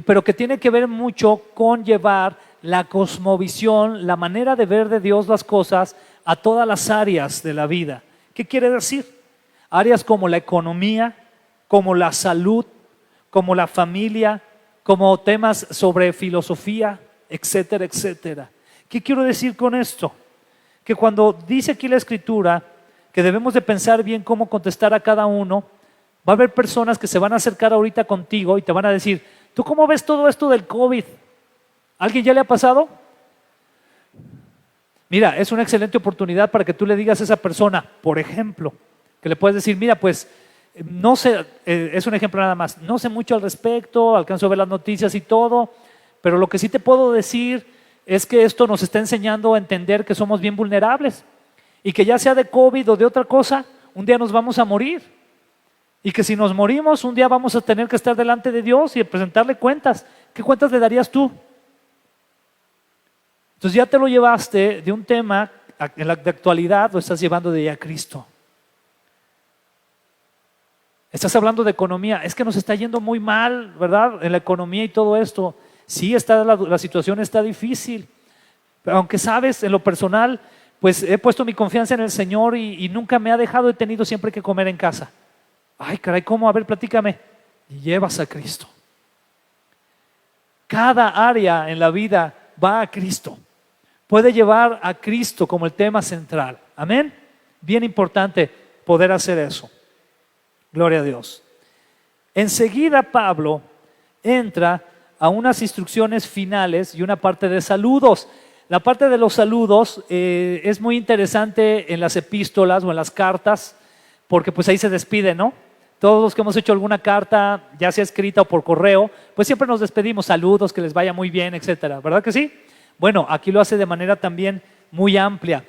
pero que tiene que ver mucho con llevar la cosmovisión, la manera de ver de Dios las cosas a todas las áreas de la vida. ¿Qué quiere decir? Áreas como la economía, como la salud, como la familia, como temas sobre filosofía, etcétera, etcétera. ¿Qué quiero decir con esto? Que cuando dice aquí la Escritura que debemos de pensar bien cómo contestar a cada uno, va a haber personas que se van a acercar ahorita contigo y te van a decir, ¿tú cómo ves todo esto del COVID? ¿Alguien ya le ha pasado? Mira, es una excelente oportunidad para que tú le digas a esa persona, por ejemplo, que le puedes decir, mira, pues, no sé, es un ejemplo nada más, no sé mucho al respecto, alcanzo a ver las noticias y todo, pero lo que sí te puedo decir es que esto nos está enseñando a entender que somos bien vulnerables y que ya sea de COVID o de otra cosa, un día nos vamos a morir y que si nos morimos, un día vamos a tener que estar delante de Dios y presentarle cuentas. ¿Qué cuentas le darías tú? Entonces ya te lo llevaste de un tema de actualidad, lo estás llevando de a Cristo. Estás hablando de economía, es que nos está yendo muy mal, ¿verdad? En la economía y todo esto. Sí, la situación está difícil, pero aunque sabes, en lo personal, pues he puesto mi confianza en el Señor y nunca me ha dejado, he tenido siempre que comer en casa. Ay, caray, ¿cómo? A ver, platícame. Y llevas a Cristo. Cada área en la vida va a Cristo. Puede llevar a Cristo como el tema central. Amén. Bien importante poder hacer eso. Gloria a Dios. Enseguida Pablo entra a unas instrucciones finales y una parte de saludos. La parte de los saludos es muy interesante en las epístolas o en las cartas, porque pues ahí se despide, ¿no? Todos los que hemos hecho alguna carta, ya sea escrita o por correo, pues siempre nos despedimos, saludos, que les vaya muy bien, etcétera. ¿Verdad que sí? Bueno, aquí lo hace de manera también muy amplia.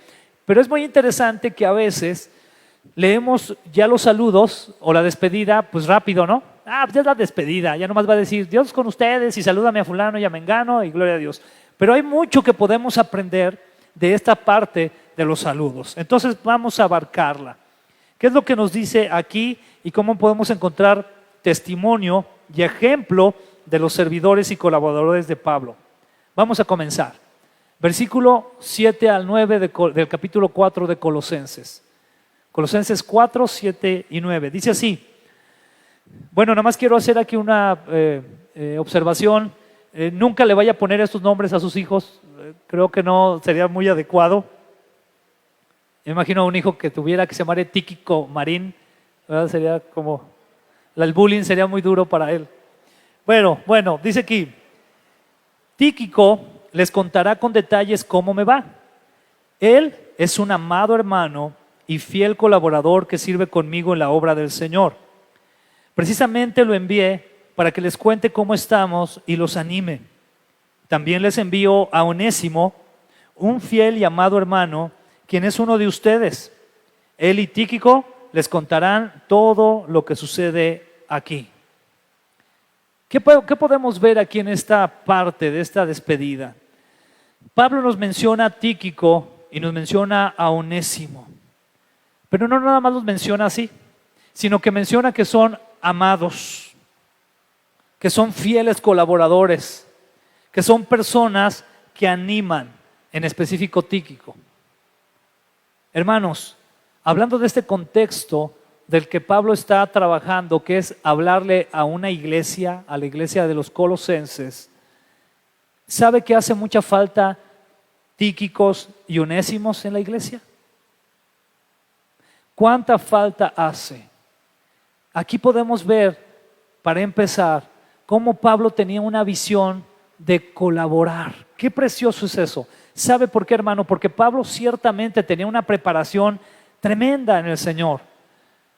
Pero es muy interesante que a veces leemos ya los saludos o la despedida, pues rápido, ¿no? Pues ya es la despedida, ya nomás va a decir Dios con ustedes y salúdame a fulano y a mengano y gloria a Dios. Pero hay mucho que podemos aprender de esta parte de los saludos. Entonces vamos a abarcarla. ¿Qué es lo que nos dice aquí y cómo podemos encontrar testimonio y ejemplo de los servidores y colaboradores de Pablo. Vamos a comenzar. Versículo 7 al 9 del capítulo 4 de Colosenses. Colosenses 4, 7 y 9. Dice así. Bueno, nada más quiero hacer aquí una observación. Nunca le vaya a poner estos nombres a sus hijos. Creo que no sería muy adecuado. Me imagino a un hijo que tuviera que se llamara Tíquico Marín, ¿verdad? Sería como, el bullying sería muy duro para él. Bueno, dice aquí, Tíquico les contará con detalles cómo me va. Él es un amado hermano y fiel colaborador que sirve conmigo en la obra del Señor. Precisamente lo envié para que les cuente cómo estamos y los anime. También les envío a Onésimo, un fiel y amado hermano, quien es uno de ustedes. Él y Tíquico les contarán todo lo que sucede aquí. ¿Qué podemos ver aquí en esta parte de esta despedida? Pablo nos menciona a Tíquico y nos menciona a Onésimo. Pero no nada más los menciona así, sino que menciona que son amados, que son fieles colaboradores, que son personas que animan, en específico Tíquico. Hermanos, hablando de este contexto del que Pablo está trabajando, que es hablarle a una iglesia, a la iglesia de los colosenses, ¿sabe que hace mucha falta Tíquicos y Onésimos en la iglesia? ¿Cuánta falta hace? Aquí podemos ver, para empezar, cómo Pablo tenía una visión de colaborar. Qué precioso es eso. ¿Sabe por qué, hermano? Porque Pablo ciertamente tenía una preparación tremenda en el Señor.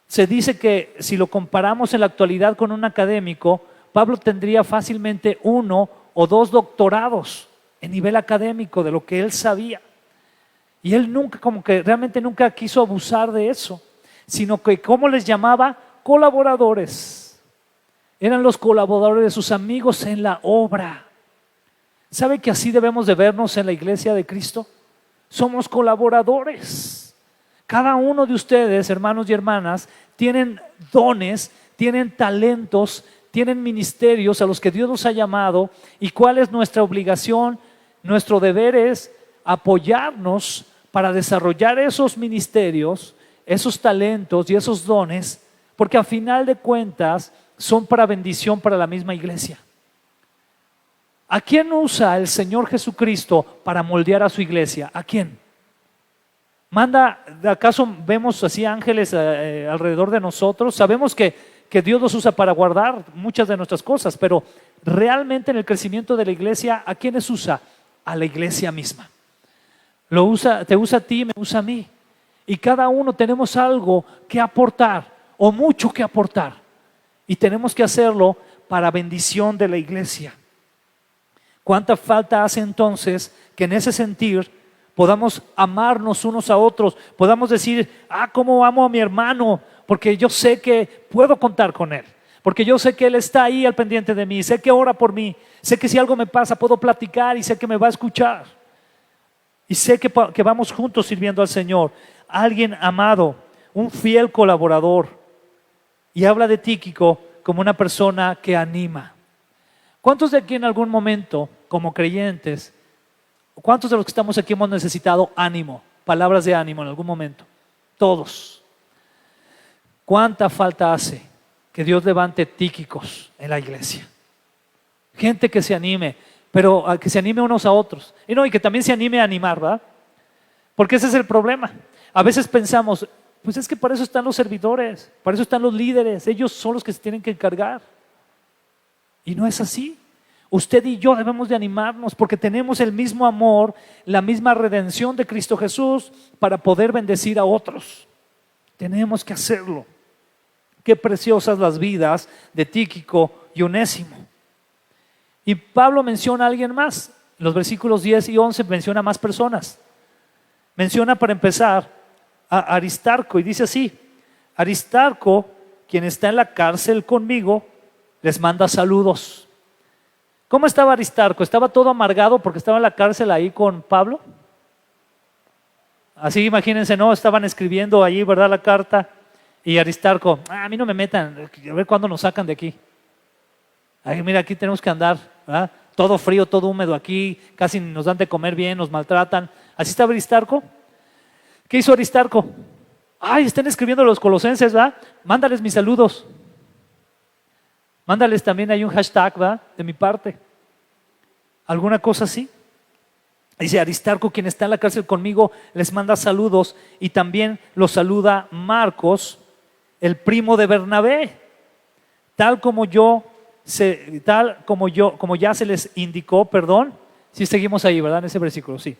Se dice que si lo comparamos en la actualidad con un académico, Pablo tendría fácilmente 1 o 2 doctorados en nivel académico de lo que él sabía. Y él nunca, como que realmente nunca quiso abusar de eso, sino que, ¿cómo les llamaba? Colaboradores. Eran los colaboradores de sus amigos en la obra. ¿Sabe que así debemos de vernos en la iglesia de Cristo? Somos colaboradores. Cada uno de ustedes, hermanos y hermanas, tienen dones, tienen talentos, tienen ministerios a los que Dios los ha llamado. ¿Y cuál es nuestra obligación? Nuestro deber es apoyarnos para desarrollar esos ministerios, esos talentos y esos dones, porque a final de cuentas son para bendición para la misma iglesia. ¿A quién usa el Señor Jesucristo para moldear a su iglesia? ¿A quién? ¿Manda, acaso vemos así ángeles alrededor de nosotros? Sabemos que Dios los usa para guardar muchas de nuestras cosas, pero realmente en el crecimiento de la iglesia, ¿a quiénes usa? A la iglesia misma. Te usa a ti, me usa a mí. Y cada uno tenemos algo que aportar o mucho que aportar. Y tenemos que hacerlo para bendición de la iglesia. ¿Cuánta falta hace entonces que en ese sentir podamos amarnos unos a otros? Podamos decir, cómo amo a mi hermano, porque yo sé que puedo contar con él, porque yo sé que él está ahí al pendiente de mí, sé que ora por mí, sé que si algo me pasa puedo platicar y sé que me va a escuchar. Y sé que vamos juntos sirviendo al Señor. Alguien amado, un fiel colaborador. Y habla de Tíquico como una persona que anima. ¿Cuántos de aquí en algún momento, como creyentes, cuántos de los que estamos aquí hemos necesitado ánimo, palabras de ánimo en algún momento? Todos. ¿Cuánta falta hace que Dios levante Tíquicos en la iglesia? Gente que se anime, pero que se anime unos a otros. Y que también se anime a animar, ¿verdad? Porque ese es el problema. A veces pensamos, pues es que para eso están los servidores, para eso están los líderes, ellos son los que se tienen que encargar. Y no es así. Usted y yo debemos de animarnos porque tenemos el mismo amor, la misma redención de Cristo Jesús para poder bendecir a otros. Tenemos que hacerlo. Qué preciosas las vidas de Tíquico y Onésimo. Y Pablo menciona a alguien más. En los versículos 10 y 11 menciona a más personas. Menciona para empezar a Aristarco y dice así: Aristarco, quien está en la cárcel conmigo, les manda saludos. ¿Cómo estaba Aristarco? ¿Estaba todo amargado porque estaba en la cárcel ahí con Pablo? Así imagínense, ¿no? Estaban escribiendo allí, ¿verdad? La carta. Y Aristarco, a mí no me metan, a ver cuándo nos sacan de aquí. Ay, mira, aquí tenemos que andar, ¿verdad? Todo frío, todo húmedo aquí, casi nos dan de comer bien, nos maltratan. ¿Así está Aristarco? ¿Qué hizo Aristarco? Ay, están escribiendo los colosenses, ¿verdad? Mándales mis saludos. Mándales también ahí un hashtag, ¿verdad? De mi parte. ¿Alguna cosa así? Dice Aristarco, quien está en la cárcel conmigo, les manda saludos y también los saluda Marcos, el primo de Bernabé, como ya se les indicó, perdón, si seguimos ahí, ¿verdad? En ese versículo, sí.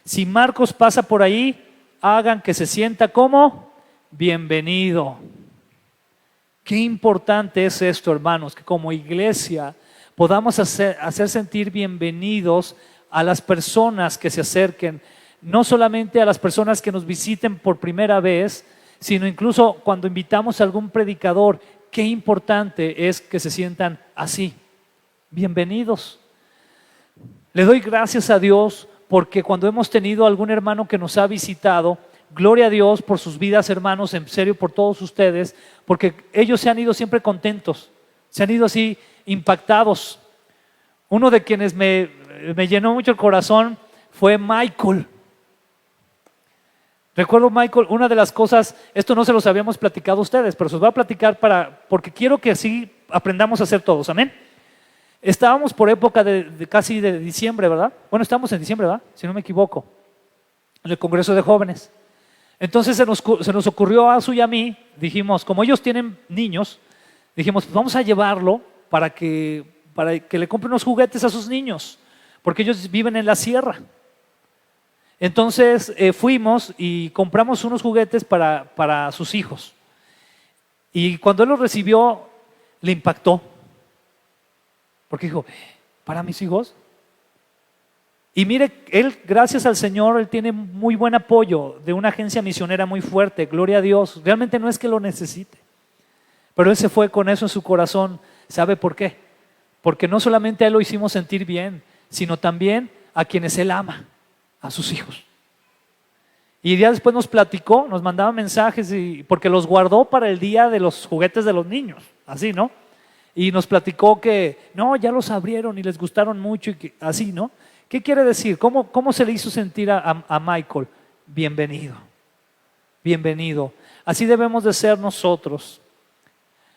Si Marcos pasa por ahí, hagan que se sienta como bienvenido. Qué importante es esto, hermanos, que como iglesia podamos hacer sentir bienvenidos a las personas que se acerquen, no solamente a las personas que nos visiten por primera vez, sino incluso cuando invitamos a algún predicador. Qué importante es que se sientan así, bienvenidos. Le doy gracias a Dios porque cuando hemos tenido algún hermano que nos ha visitado, gloria a Dios por sus vidas, hermanos, en serio, por todos ustedes, porque ellos se han ido siempre contentos, se han ido así impactados. Uno de quienes me llenó mucho el corazón fue Michael. Recuerdo, Michael, una de las cosas, esto no se los habíamos platicado a ustedes, pero se los voy a platicar porque quiero que así aprendamos a hacer todos, amén. Estábamos por época casi de diciembre, ¿verdad? Bueno, estábamos en diciembre, ¿verdad? Si no me equivoco, en el Congreso de Jóvenes. Entonces se nos ocurrió a Azu y a mí, dijimos, como ellos tienen niños, dijimos, pues vamos a llevarlo para que le compre unos juguetes a sus niños, porque ellos viven en la sierra. Entonces fuimos y compramos unos juguetes para sus hijos. Y cuando él los recibió, le impactó. Porque dijo, ¿para mis hijos? Y mire, él, gracias al Señor, él tiene muy buen apoyo de una agencia misionera muy fuerte, gloria a Dios. Realmente no es que lo necesite, pero él se fue con eso en su corazón. ¿Sabe por qué? Porque no solamente a él lo hicimos sentir bien, sino también a quienes él ama, a sus hijos. Y ya después nos platicó, nos mandaba mensajes, porque los guardó para el día de los juguetes de los niños, así, ¿no? Y nos platicó que, no, ya los abrieron y les gustaron mucho, y así, ¿no? ¿Qué quiere decir? ¿Cómo se le hizo sentir a Michael? Bienvenido, bienvenido. Así debemos de ser nosotros,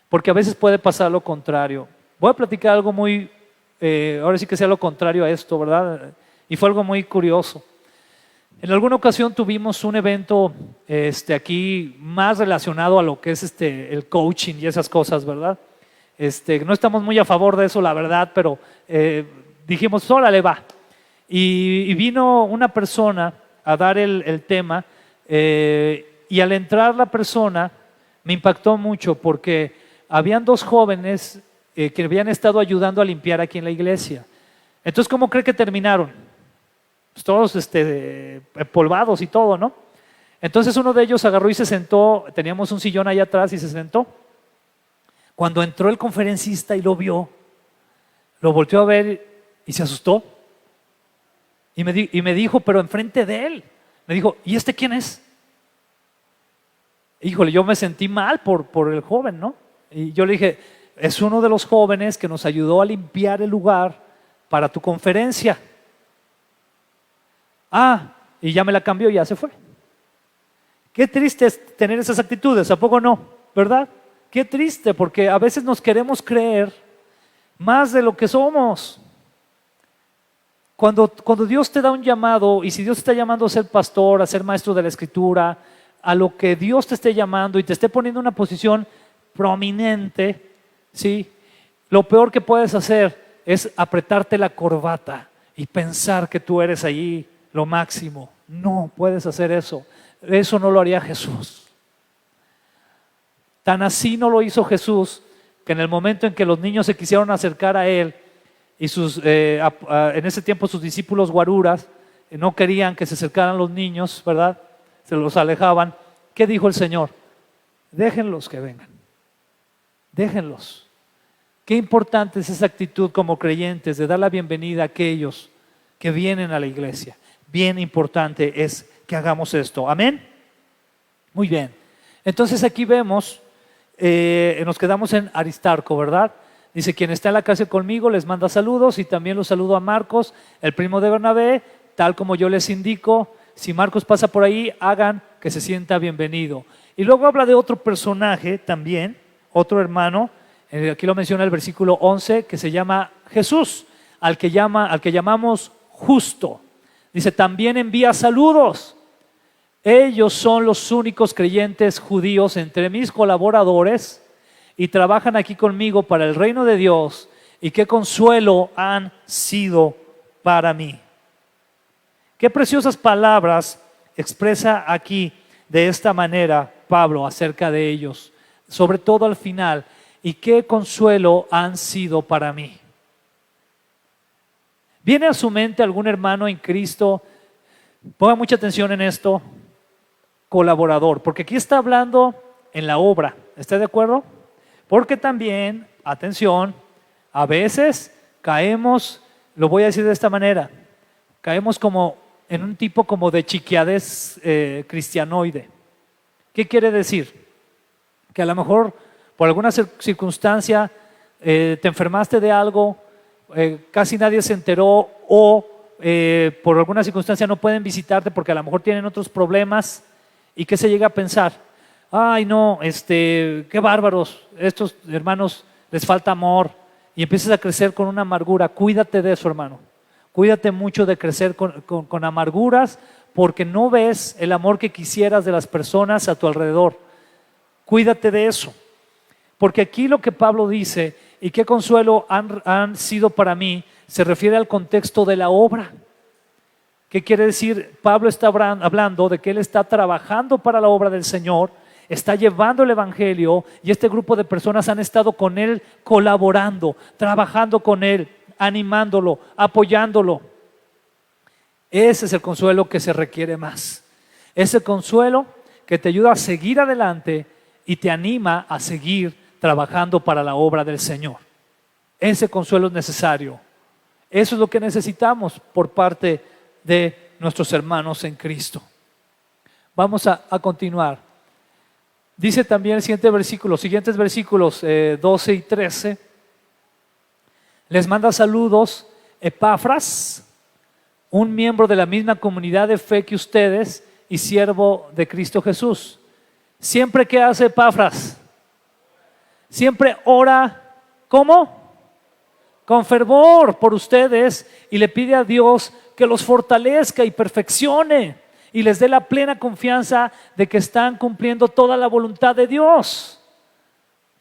porque a veces puede pasar lo contrario. Voy a platicar algo ahora sí que sea lo contrario a esto, ¿verdad? Y fue algo muy curioso. En alguna ocasión tuvimos un evento aquí más relacionado a lo que es el coaching y esas cosas, ¿verdad? No estamos muy a favor de eso, la verdad, pero dijimos, órale, va. Y vino una persona a dar el tema y al entrar la persona me impactó mucho porque habían dos jóvenes que habían estado ayudando a limpiar aquí en la iglesia. Entonces, ¿cómo cree que terminaron? Pues todos empolvados y todo, ¿no? Entonces uno de ellos agarró y se sentó, teníamos un sillón allá atrás y se sentó. Cuando entró el conferencista y lo vio, lo volteó a ver y se asustó. Y me dijo, pero enfrente de él, me dijo, ¿y este quién es? Híjole, yo me sentí mal por el joven, ¿no? Y yo le dije, es uno de los jóvenes que nos ayudó a limpiar el lugar para tu conferencia. Y ya me la cambió y ya se fue. Qué triste es tener esas actitudes, ¿a poco no? ¿Verdad? Qué triste, porque a veces nos queremos creer más de lo que somos. Cuando Dios te da un llamado, y si Dios te está llamando a ser pastor, a ser maestro de la Escritura, a lo que Dios te esté llamando y te esté poniendo en una posición prominente, ¿sí? Lo peor que puedes hacer es apretarte la corbata y pensar que tú eres allí lo máximo. No puedes hacer eso. Eso no lo haría Jesús. Tan así no lo hizo Jesús, que en el momento en que los niños se quisieron acercar a Él y en ese tiempo sus discípulos guaruras no querían que se acercaran los niños, ¿verdad? Se los alejaban. ¿Qué dijo el Señor? Déjenlos que vengan. Déjenlos. Qué importante es esa actitud como creyentes de dar la bienvenida a aquellos que vienen a la iglesia. Bien importante es que hagamos esto. Amén. Muy bien. Entonces aquí vemos, nos quedamos en Aristarco, ¿verdad? Dice, quien está en la cárcel conmigo les manda saludos, y también los saludo a Marcos, el primo de Bernabé, tal como yo les indico. Si Marcos pasa por ahí, hagan que se sienta bienvenido. Y luego habla de otro personaje también, otro hermano, aquí lo menciona el versículo 11, que se llama Jesús, al que llamamos justo. Dice, también envía saludos. Ellos son los únicos creyentes judíos entre mis colaboradores y trabajan aquí conmigo para el reino de Dios, y qué consuelo han sido para mí. Qué preciosas palabras expresa aquí de esta manera Pablo acerca de ellos, sobre todo al final, y qué consuelo han sido para mí. ¿Viene a su mente algún hermano en Cristo? Ponga mucha atención en esto, colaborador, porque aquí está hablando en la obra, ¿está de acuerdo? Porque también, atención, a veces caemos, lo voy a decir de esta manera, caemos como en un tipo como de chiquiadez cristianoide. ¿Qué quiere decir? Que a lo mejor por alguna circunstancia te enfermaste de algo, casi nadie se enteró, o por alguna circunstancia no pueden visitarte porque a lo mejor tienen otros problemas, y que se llega a pensar, ay no, qué bárbaros, estos hermanos les falta amor, y empiezas a crecer con una amargura. Cuídate de eso, hermano. Cuídate mucho de crecer con amarguras, porque no ves el amor que quisieras de las personas a tu alrededor. Cuídate de eso. Porque aquí lo que Pablo dice, y qué consuelo han sido para mí, se refiere al contexto de la obra. ¿Qué quiere decir? Pablo está hablando de que él está trabajando para la obra del Señor, está llevando el evangelio, y este grupo de personas han estado con él colaborando, trabajando con él, animándolo, apoyándolo. Ese es el consuelo que se requiere más. Ese consuelo que te ayuda a seguir adelante y te anima a seguir trabajando para la obra del Señor. Ese consuelo es necesario. Eso es lo que necesitamos por parte de nuestros hermanos en Cristo. Vamos a continuar. Dice también el siguiente versículo, siguientes versículos 12 y 13. Les manda saludos Epafras, un miembro de la misma comunidad de fe que ustedes y siervo de Cristo Jesús. Siempre, ¿qué hace Epafras? Siempre ora, ¿cómo? Con fervor por ustedes, y le pide a Dios que los fortalezca y perfeccione, y les dé la plena confianza de que están cumpliendo toda la voluntad de Dios.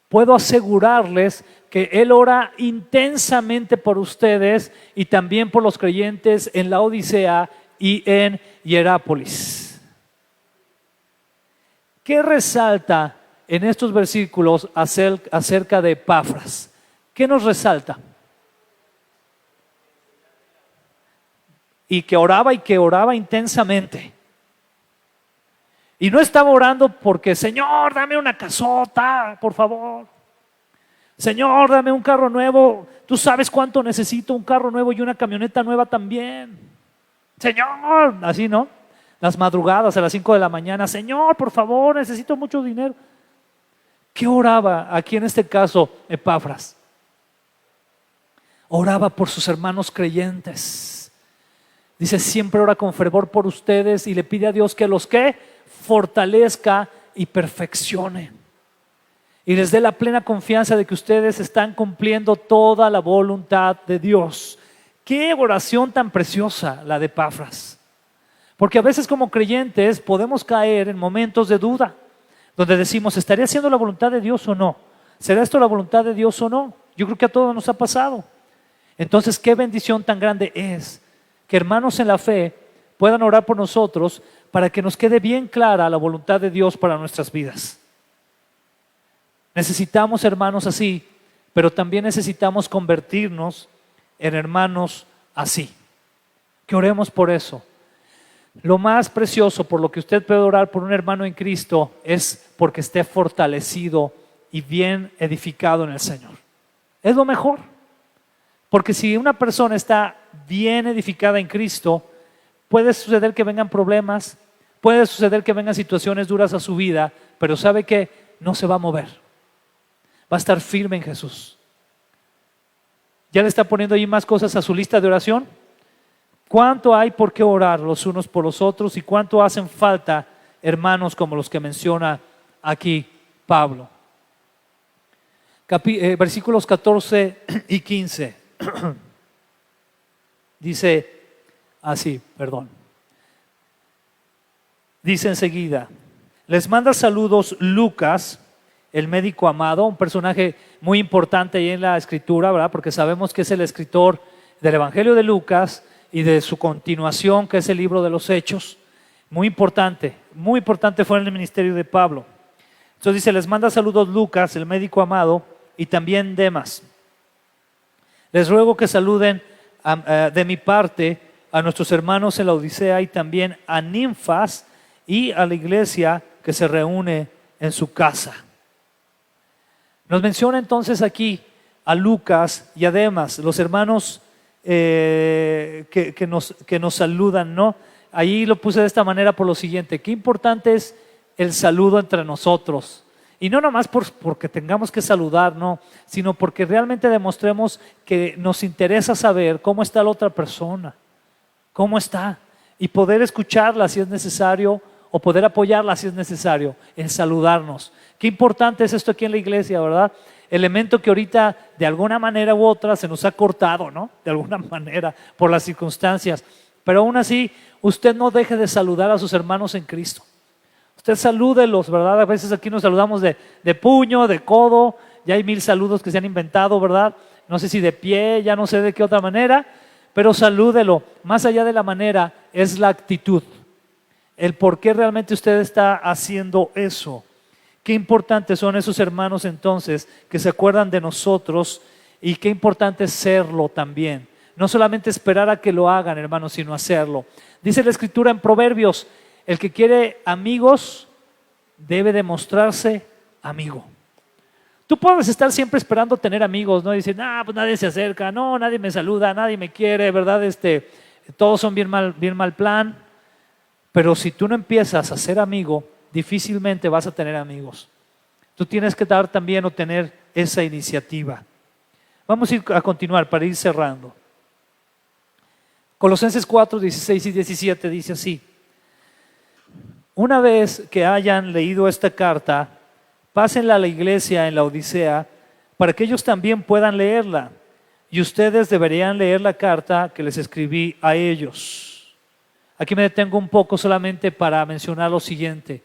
Puedo asegurarles que Él ora intensamente por ustedes y también por los creyentes en la Odisea y en Hierápolis. ¿Qué resalta en estos versículos acerca de Epafras? ¿Qué nos resalta? Y que oraba intensamente. Y no estaba orando porque, Señor, dame una casota, por favor. Señor, dame un carro nuevo. Tú sabes cuánto necesito un carro nuevo y una camioneta nueva también. Señor, así, ¿no? Las madrugadas a las 5 de la mañana. Señor, por favor, necesito mucho dinero. ¿Qué oraba aquí en este caso Epafras? Oraba por sus hermanos creyentes. Dice, siempre ora con fervor por ustedes y le pide a Dios que los fortalezca y perfeccione, y les dé la plena confianza de que ustedes están cumpliendo toda la voluntad de Dios. Qué oración tan preciosa la de Epafras, porque a veces como creyentes podemos caer en momentos de duda, donde decimos, ¿estaré haciendo la voluntad de Dios o no? ¿Será esto la voluntad de Dios o no? Yo creo que a todos nos ha pasado. Entonces, qué bendición tan grande es que hermanos en la fe puedan orar por nosotros para que nos quede bien clara la voluntad de Dios para nuestras vidas. Necesitamos hermanos así, pero también necesitamos convertirnos en hermanos así. Que oremos por eso. Lo más precioso por lo que usted puede orar por un hermano en Cristo es porque esté fortalecido y bien edificado en el Señor. Es lo mejor. Porque si una persona está bien edificada en Cristo, puede suceder que vengan problemas, puede suceder que vengan situaciones duras a su vida, pero sabe que no se va a mover. Va a estar firme en Jesús. ¿Ya le está poniendo ahí más cosas a su lista de oración? ¿Cuánto hay por qué orar los unos por los otros y cuánto hacen falta hermanos como los que menciona aquí Pablo? Versículos 14 y 15. Dice así, perdón. Dice enseguida, les manda saludos Lucas, el médico amado, un personaje muy importante ahí en la escritura, ¿verdad? Porque sabemos que es el escritor del Evangelio de Lucas y de su continuación, que es el libro de los Hechos. Muy importante fue en el ministerio de Pablo. Entonces dice, les manda saludos Lucas, el médico amado, y también Demas. Les ruego que saluden de mi parte a nuestros hermanos en la Odisea y también a Ninfas y a la iglesia que se reúne en su casa. Nos menciona entonces aquí a Lucas y a Demas, los hermanos que nos saludan, ¿no? Ahí lo puse de esta manera por lo siguiente: qué importante es el saludo entre nosotros. Y no nomás porque tengamos que saludar, no, sino porque realmente demostremos que nos interesa saber cómo está la otra persona, cómo está, y poder escucharla si es necesario o poder apoyarla si es necesario en saludarnos. Qué importante es esto aquí en la iglesia, ¿verdad? Elemento que ahorita de alguna manera u otra se nos ha cortado, ¿no? De alguna manera por las circunstancias. Pero aún así, usted no deje de saludar a sus hermanos en Cristo. Usted salúdelos, ¿verdad? A veces aquí nos saludamos de puño, de codo, ya hay 1000 saludos que se han inventado, ¿verdad? No sé si de pie, ya no sé de qué otra manera, pero salúdelo. Más allá de la manera, es la actitud. El por qué realmente usted está haciendo eso. Qué importantes son esos hermanos entonces que se acuerdan de nosotros y qué importante es serlo también. No solamente esperar a que lo hagan, hermanos, sino hacerlo. Dice la Escritura en Proverbios, el que quiere amigos debe demostrarse amigo. Tú puedes estar siempre esperando tener amigos, ¿no? Y decir, pues nadie se acerca, no, nadie me saluda, nadie me quiere, ¿verdad? Todos son bien mal plan. Pero si tú no empiezas a ser amigo, difícilmente vas a tener amigos. Tú tienes que dar también o tener esa iniciativa. Vamos a continuar para ir cerrando. Colosenses 4, 16 y 17 dice así: una vez que hayan leído esta carta, pásenla a la iglesia en la Odisea para que ellos también puedan leerla. Y ustedes deberían leer la carta que les escribí a ellos. Aquí me detengo un poco solamente para mencionar lo siguiente.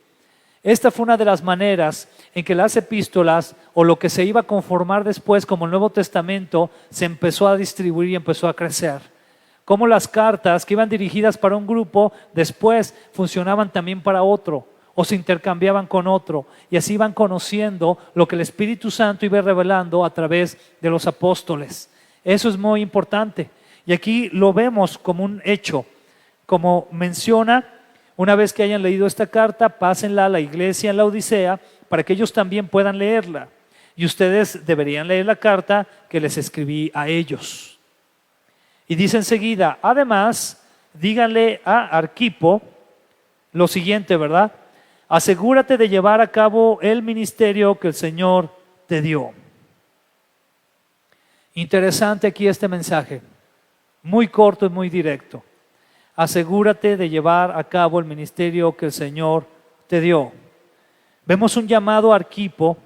Esta fue una de las maneras en que las epístolas, o lo que se iba a conformar después como el Nuevo Testamento, se empezó a distribuir y empezó a crecer. Como las cartas que iban dirigidas para un grupo, después funcionaban también para otro, o se intercambiaban con otro, y así iban conociendo lo que el Espíritu Santo iba revelando a través de los apóstoles. Eso es muy importante, y aquí lo vemos como un hecho, como menciona. Una vez que hayan leído esta carta, pásenla a la iglesia en la Odisea para que ellos también puedan leerla. Y ustedes deberían leer la carta que les escribí a ellos. Y dice enseguida, además, díganle a Arquipo lo siguiente, ¿verdad? Asegúrate de llevar a cabo el ministerio que el Señor te dio. Interesante aquí este mensaje, muy corto y muy directo. Asegúrate de llevar a cabo el ministerio que el Señor te dio. Vemos un llamado a Arquipo,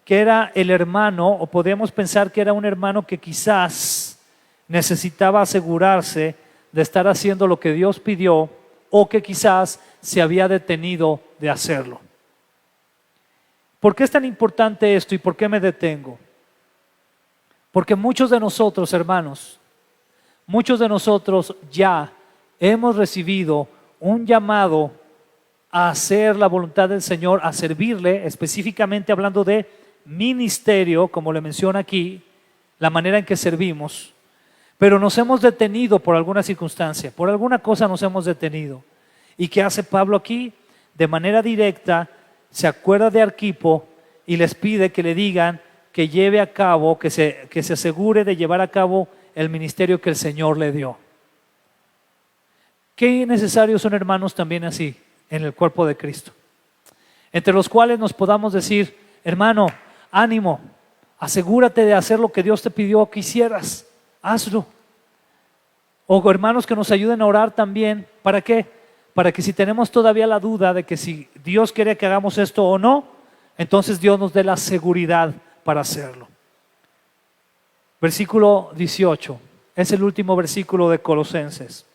que era el hermano, o podemos pensar que era un hermano que quizás necesitaba asegurarse de estar haciendo lo que Dios pidió, o que quizás se había detenido de hacerlo. ¿Por qué es tan importante esto y por qué me detengo? Porque muchos de nosotros, hermanos, muchos de nosotros ya hemos recibido un llamado a hacer la voluntad del Señor, a servirle, específicamente hablando de ministerio, como le menciona aquí, la manera en que servimos, pero nos hemos detenido por alguna circunstancia, por alguna cosa nos hemos detenido. ¿Y qué hace Pablo aquí? De manera directa se acuerda de Arquipo y les pide que le digan que lleve a cabo, que se asegure de llevar a cabo el ministerio que el Señor le dio. Qué necesarios son hermanos también así en el cuerpo de Cristo, entre los cuales nos podamos decir, hermano, ánimo, asegúrate de hacer lo que Dios te pidió que hicieras, hazlo. O hermanos que nos ayuden a orar también. ¿Para qué? Para que si tenemos todavía la duda de que si Dios quiere que hagamos esto o no, entonces Dios nos dé la seguridad para hacerlo. Versículo 18, es el último versículo de Colosenses.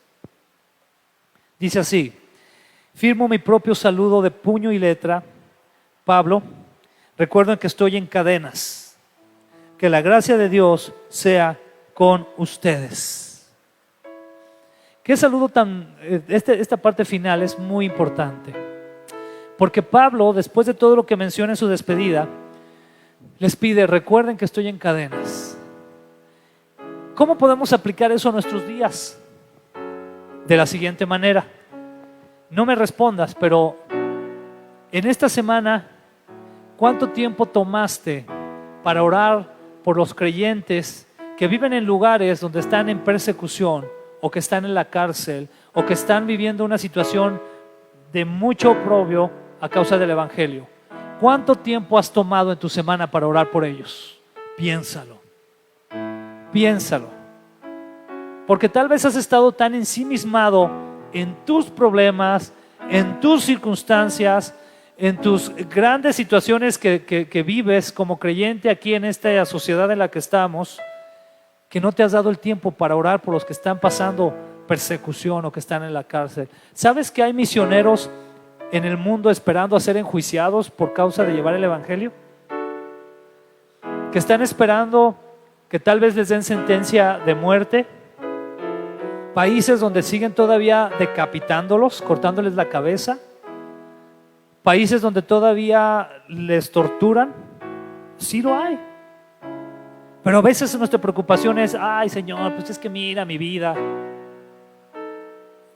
Dice así: firmo mi propio saludo de puño y letra, Pablo. Recuerden que estoy en cadenas. Que la gracia de Dios sea con ustedes. Qué saludo tan... Esta parte final es muy importante. Porque Pablo, después de todo lo que menciona en su despedida, les pide: recuerden que estoy en cadenas. ¿Cómo podemos aplicar eso a nuestros días? De la siguiente manera. No me respondas, pero en esta semana, ¿cuánto tiempo tomaste para orar por los creyentes que viven en lugares donde están en persecución, o que están en la cárcel, o que están viviendo una situación de mucho oprobio a causa del evangelio? ¿Cuánto tiempo has tomado en tu semana para orar por ellos? Piénsalo. Piénsalo. Porque tal vez has estado tan ensimismado en tus problemas, en tus circunstancias, en tus grandes situaciones que vives como creyente aquí en esta sociedad en la que estamos, que no te has dado el tiempo para orar por los que están pasando persecución o que están en la cárcel. ¿Sabes que hay misioneros en el mundo esperando a ser enjuiciados por causa de llevar el evangelio? Que están esperando que tal vez les den sentencia de muerte. Países donde siguen todavía decapitándolos, cortándoles la cabeza. Países donde todavía les torturan. Sí lo hay. Pero a veces nuestra preocupación es: ay, Señor, pues es que mira mi vida.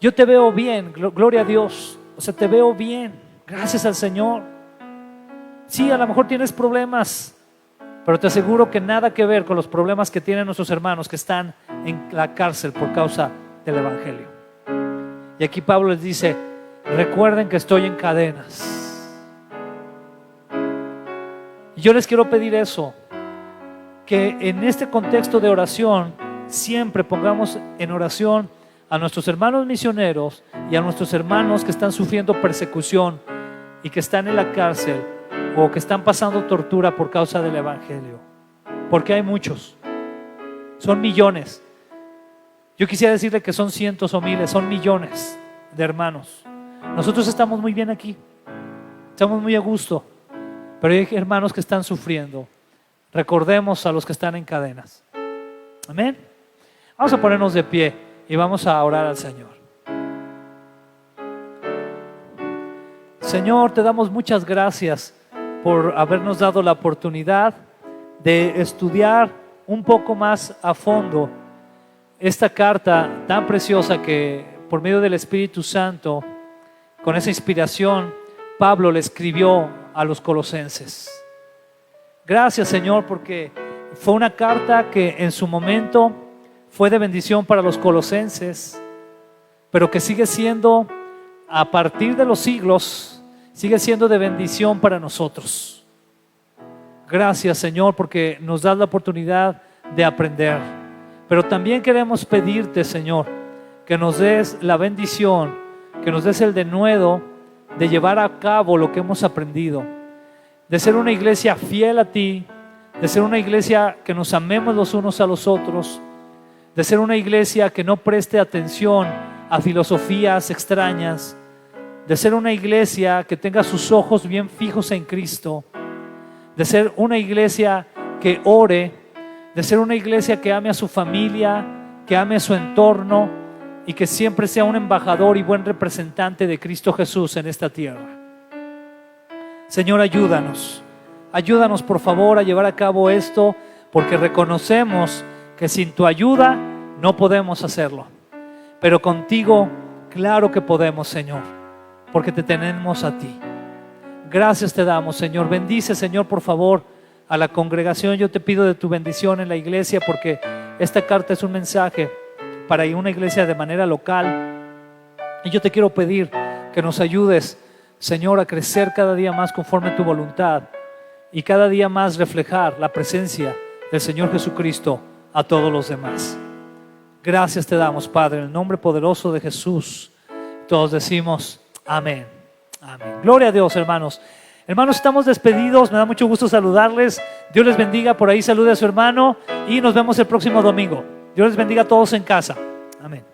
Yo te veo bien, gloria a Dios. O sea, te veo bien, gracias al Señor. Sí, a lo mejor tienes problemas, pero te aseguro que nada que ver con los problemas que tienen nuestros hermanos que están en la cárcel por causa del evangelio. Y aquí Pablo les dice: recuerden que estoy en cadenas. Y yo les quiero pedir eso, que en este contexto de oración siempre pongamos en oración a nuestros hermanos misioneros y a nuestros hermanos que están sufriendo persecución y que están en la cárcel o que están pasando tortura por causa del evangelio. Porque hay muchos, son millones. Yo quisiera decirle que son cientos o miles, son millones de hermanos. Nosotros estamos muy bien aquí, estamos muy a gusto, pero hay hermanos que están sufriendo. Recordemos a los que están en cadenas. Amén. Vamos a ponernos de pie y vamos a orar al Señor. Señor, te damos muchas gracias por habernos dado la oportunidad de estudiar un poco más a fondo esta carta tan preciosa que por medio del Espíritu Santo, con esa inspiración, Pablo le escribió a los colosenses. Gracias, Señor, porque fue una carta que en su momento fue de bendición para los colosenses, pero que sigue siendo, a partir de los siglos, sigue siendo de bendición para nosotros. Gracias, Señor, porque nos das la oportunidad de aprender. Pero también queremos pedirte, Señor, que nos des la bendición, que nos des el denuedo de llevar a cabo lo que hemos aprendido, de ser una iglesia fiel a ti, de ser una iglesia que nos amemos los unos a los otros, de ser una iglesia que no preste atención a filosofías extrañas, de ser una iglesia que tenga sus ojos bien fijos en Cristo, de ser una iglesia que ore, de ser una iglesia que ame a su familia, que ame a su entorno y que siempre sea un embajador y buen representante de Cristo Jesús en esta tierra. Señor, ayúdanos por favor a llevar a cabo esto, porque reconocemos que sin tu ayuda no podemos hacerlo, pero contigo claro que podemos, Señor, porque te tenemos a ti. Gracias te damos, Señor. Bendice, Señor, por favor, a la congregación. Yo te pido de tu bendición en la iglesia, porque esta carta es un mensaje para una iglesia de manera local. Y yo te quiero pedir que nos ayudes, Señor, a crecer cada día más conforme a tu voluntad y cada día más reflejar la presencia del Señor Jesucristo a todos los demás. Gracias te damos, Padre, en el nombre poderoso de Jesús. Todos decimos amén. Amén. Gloria a Dios, hermanos. Hermanos, estamos despedidos. Me da mucho gusto saludarles. Dios les bendiga. Por ahí salude a su hermano y nos vemos el próximo domingo. Dios les bendiga a todos en casa. Amén.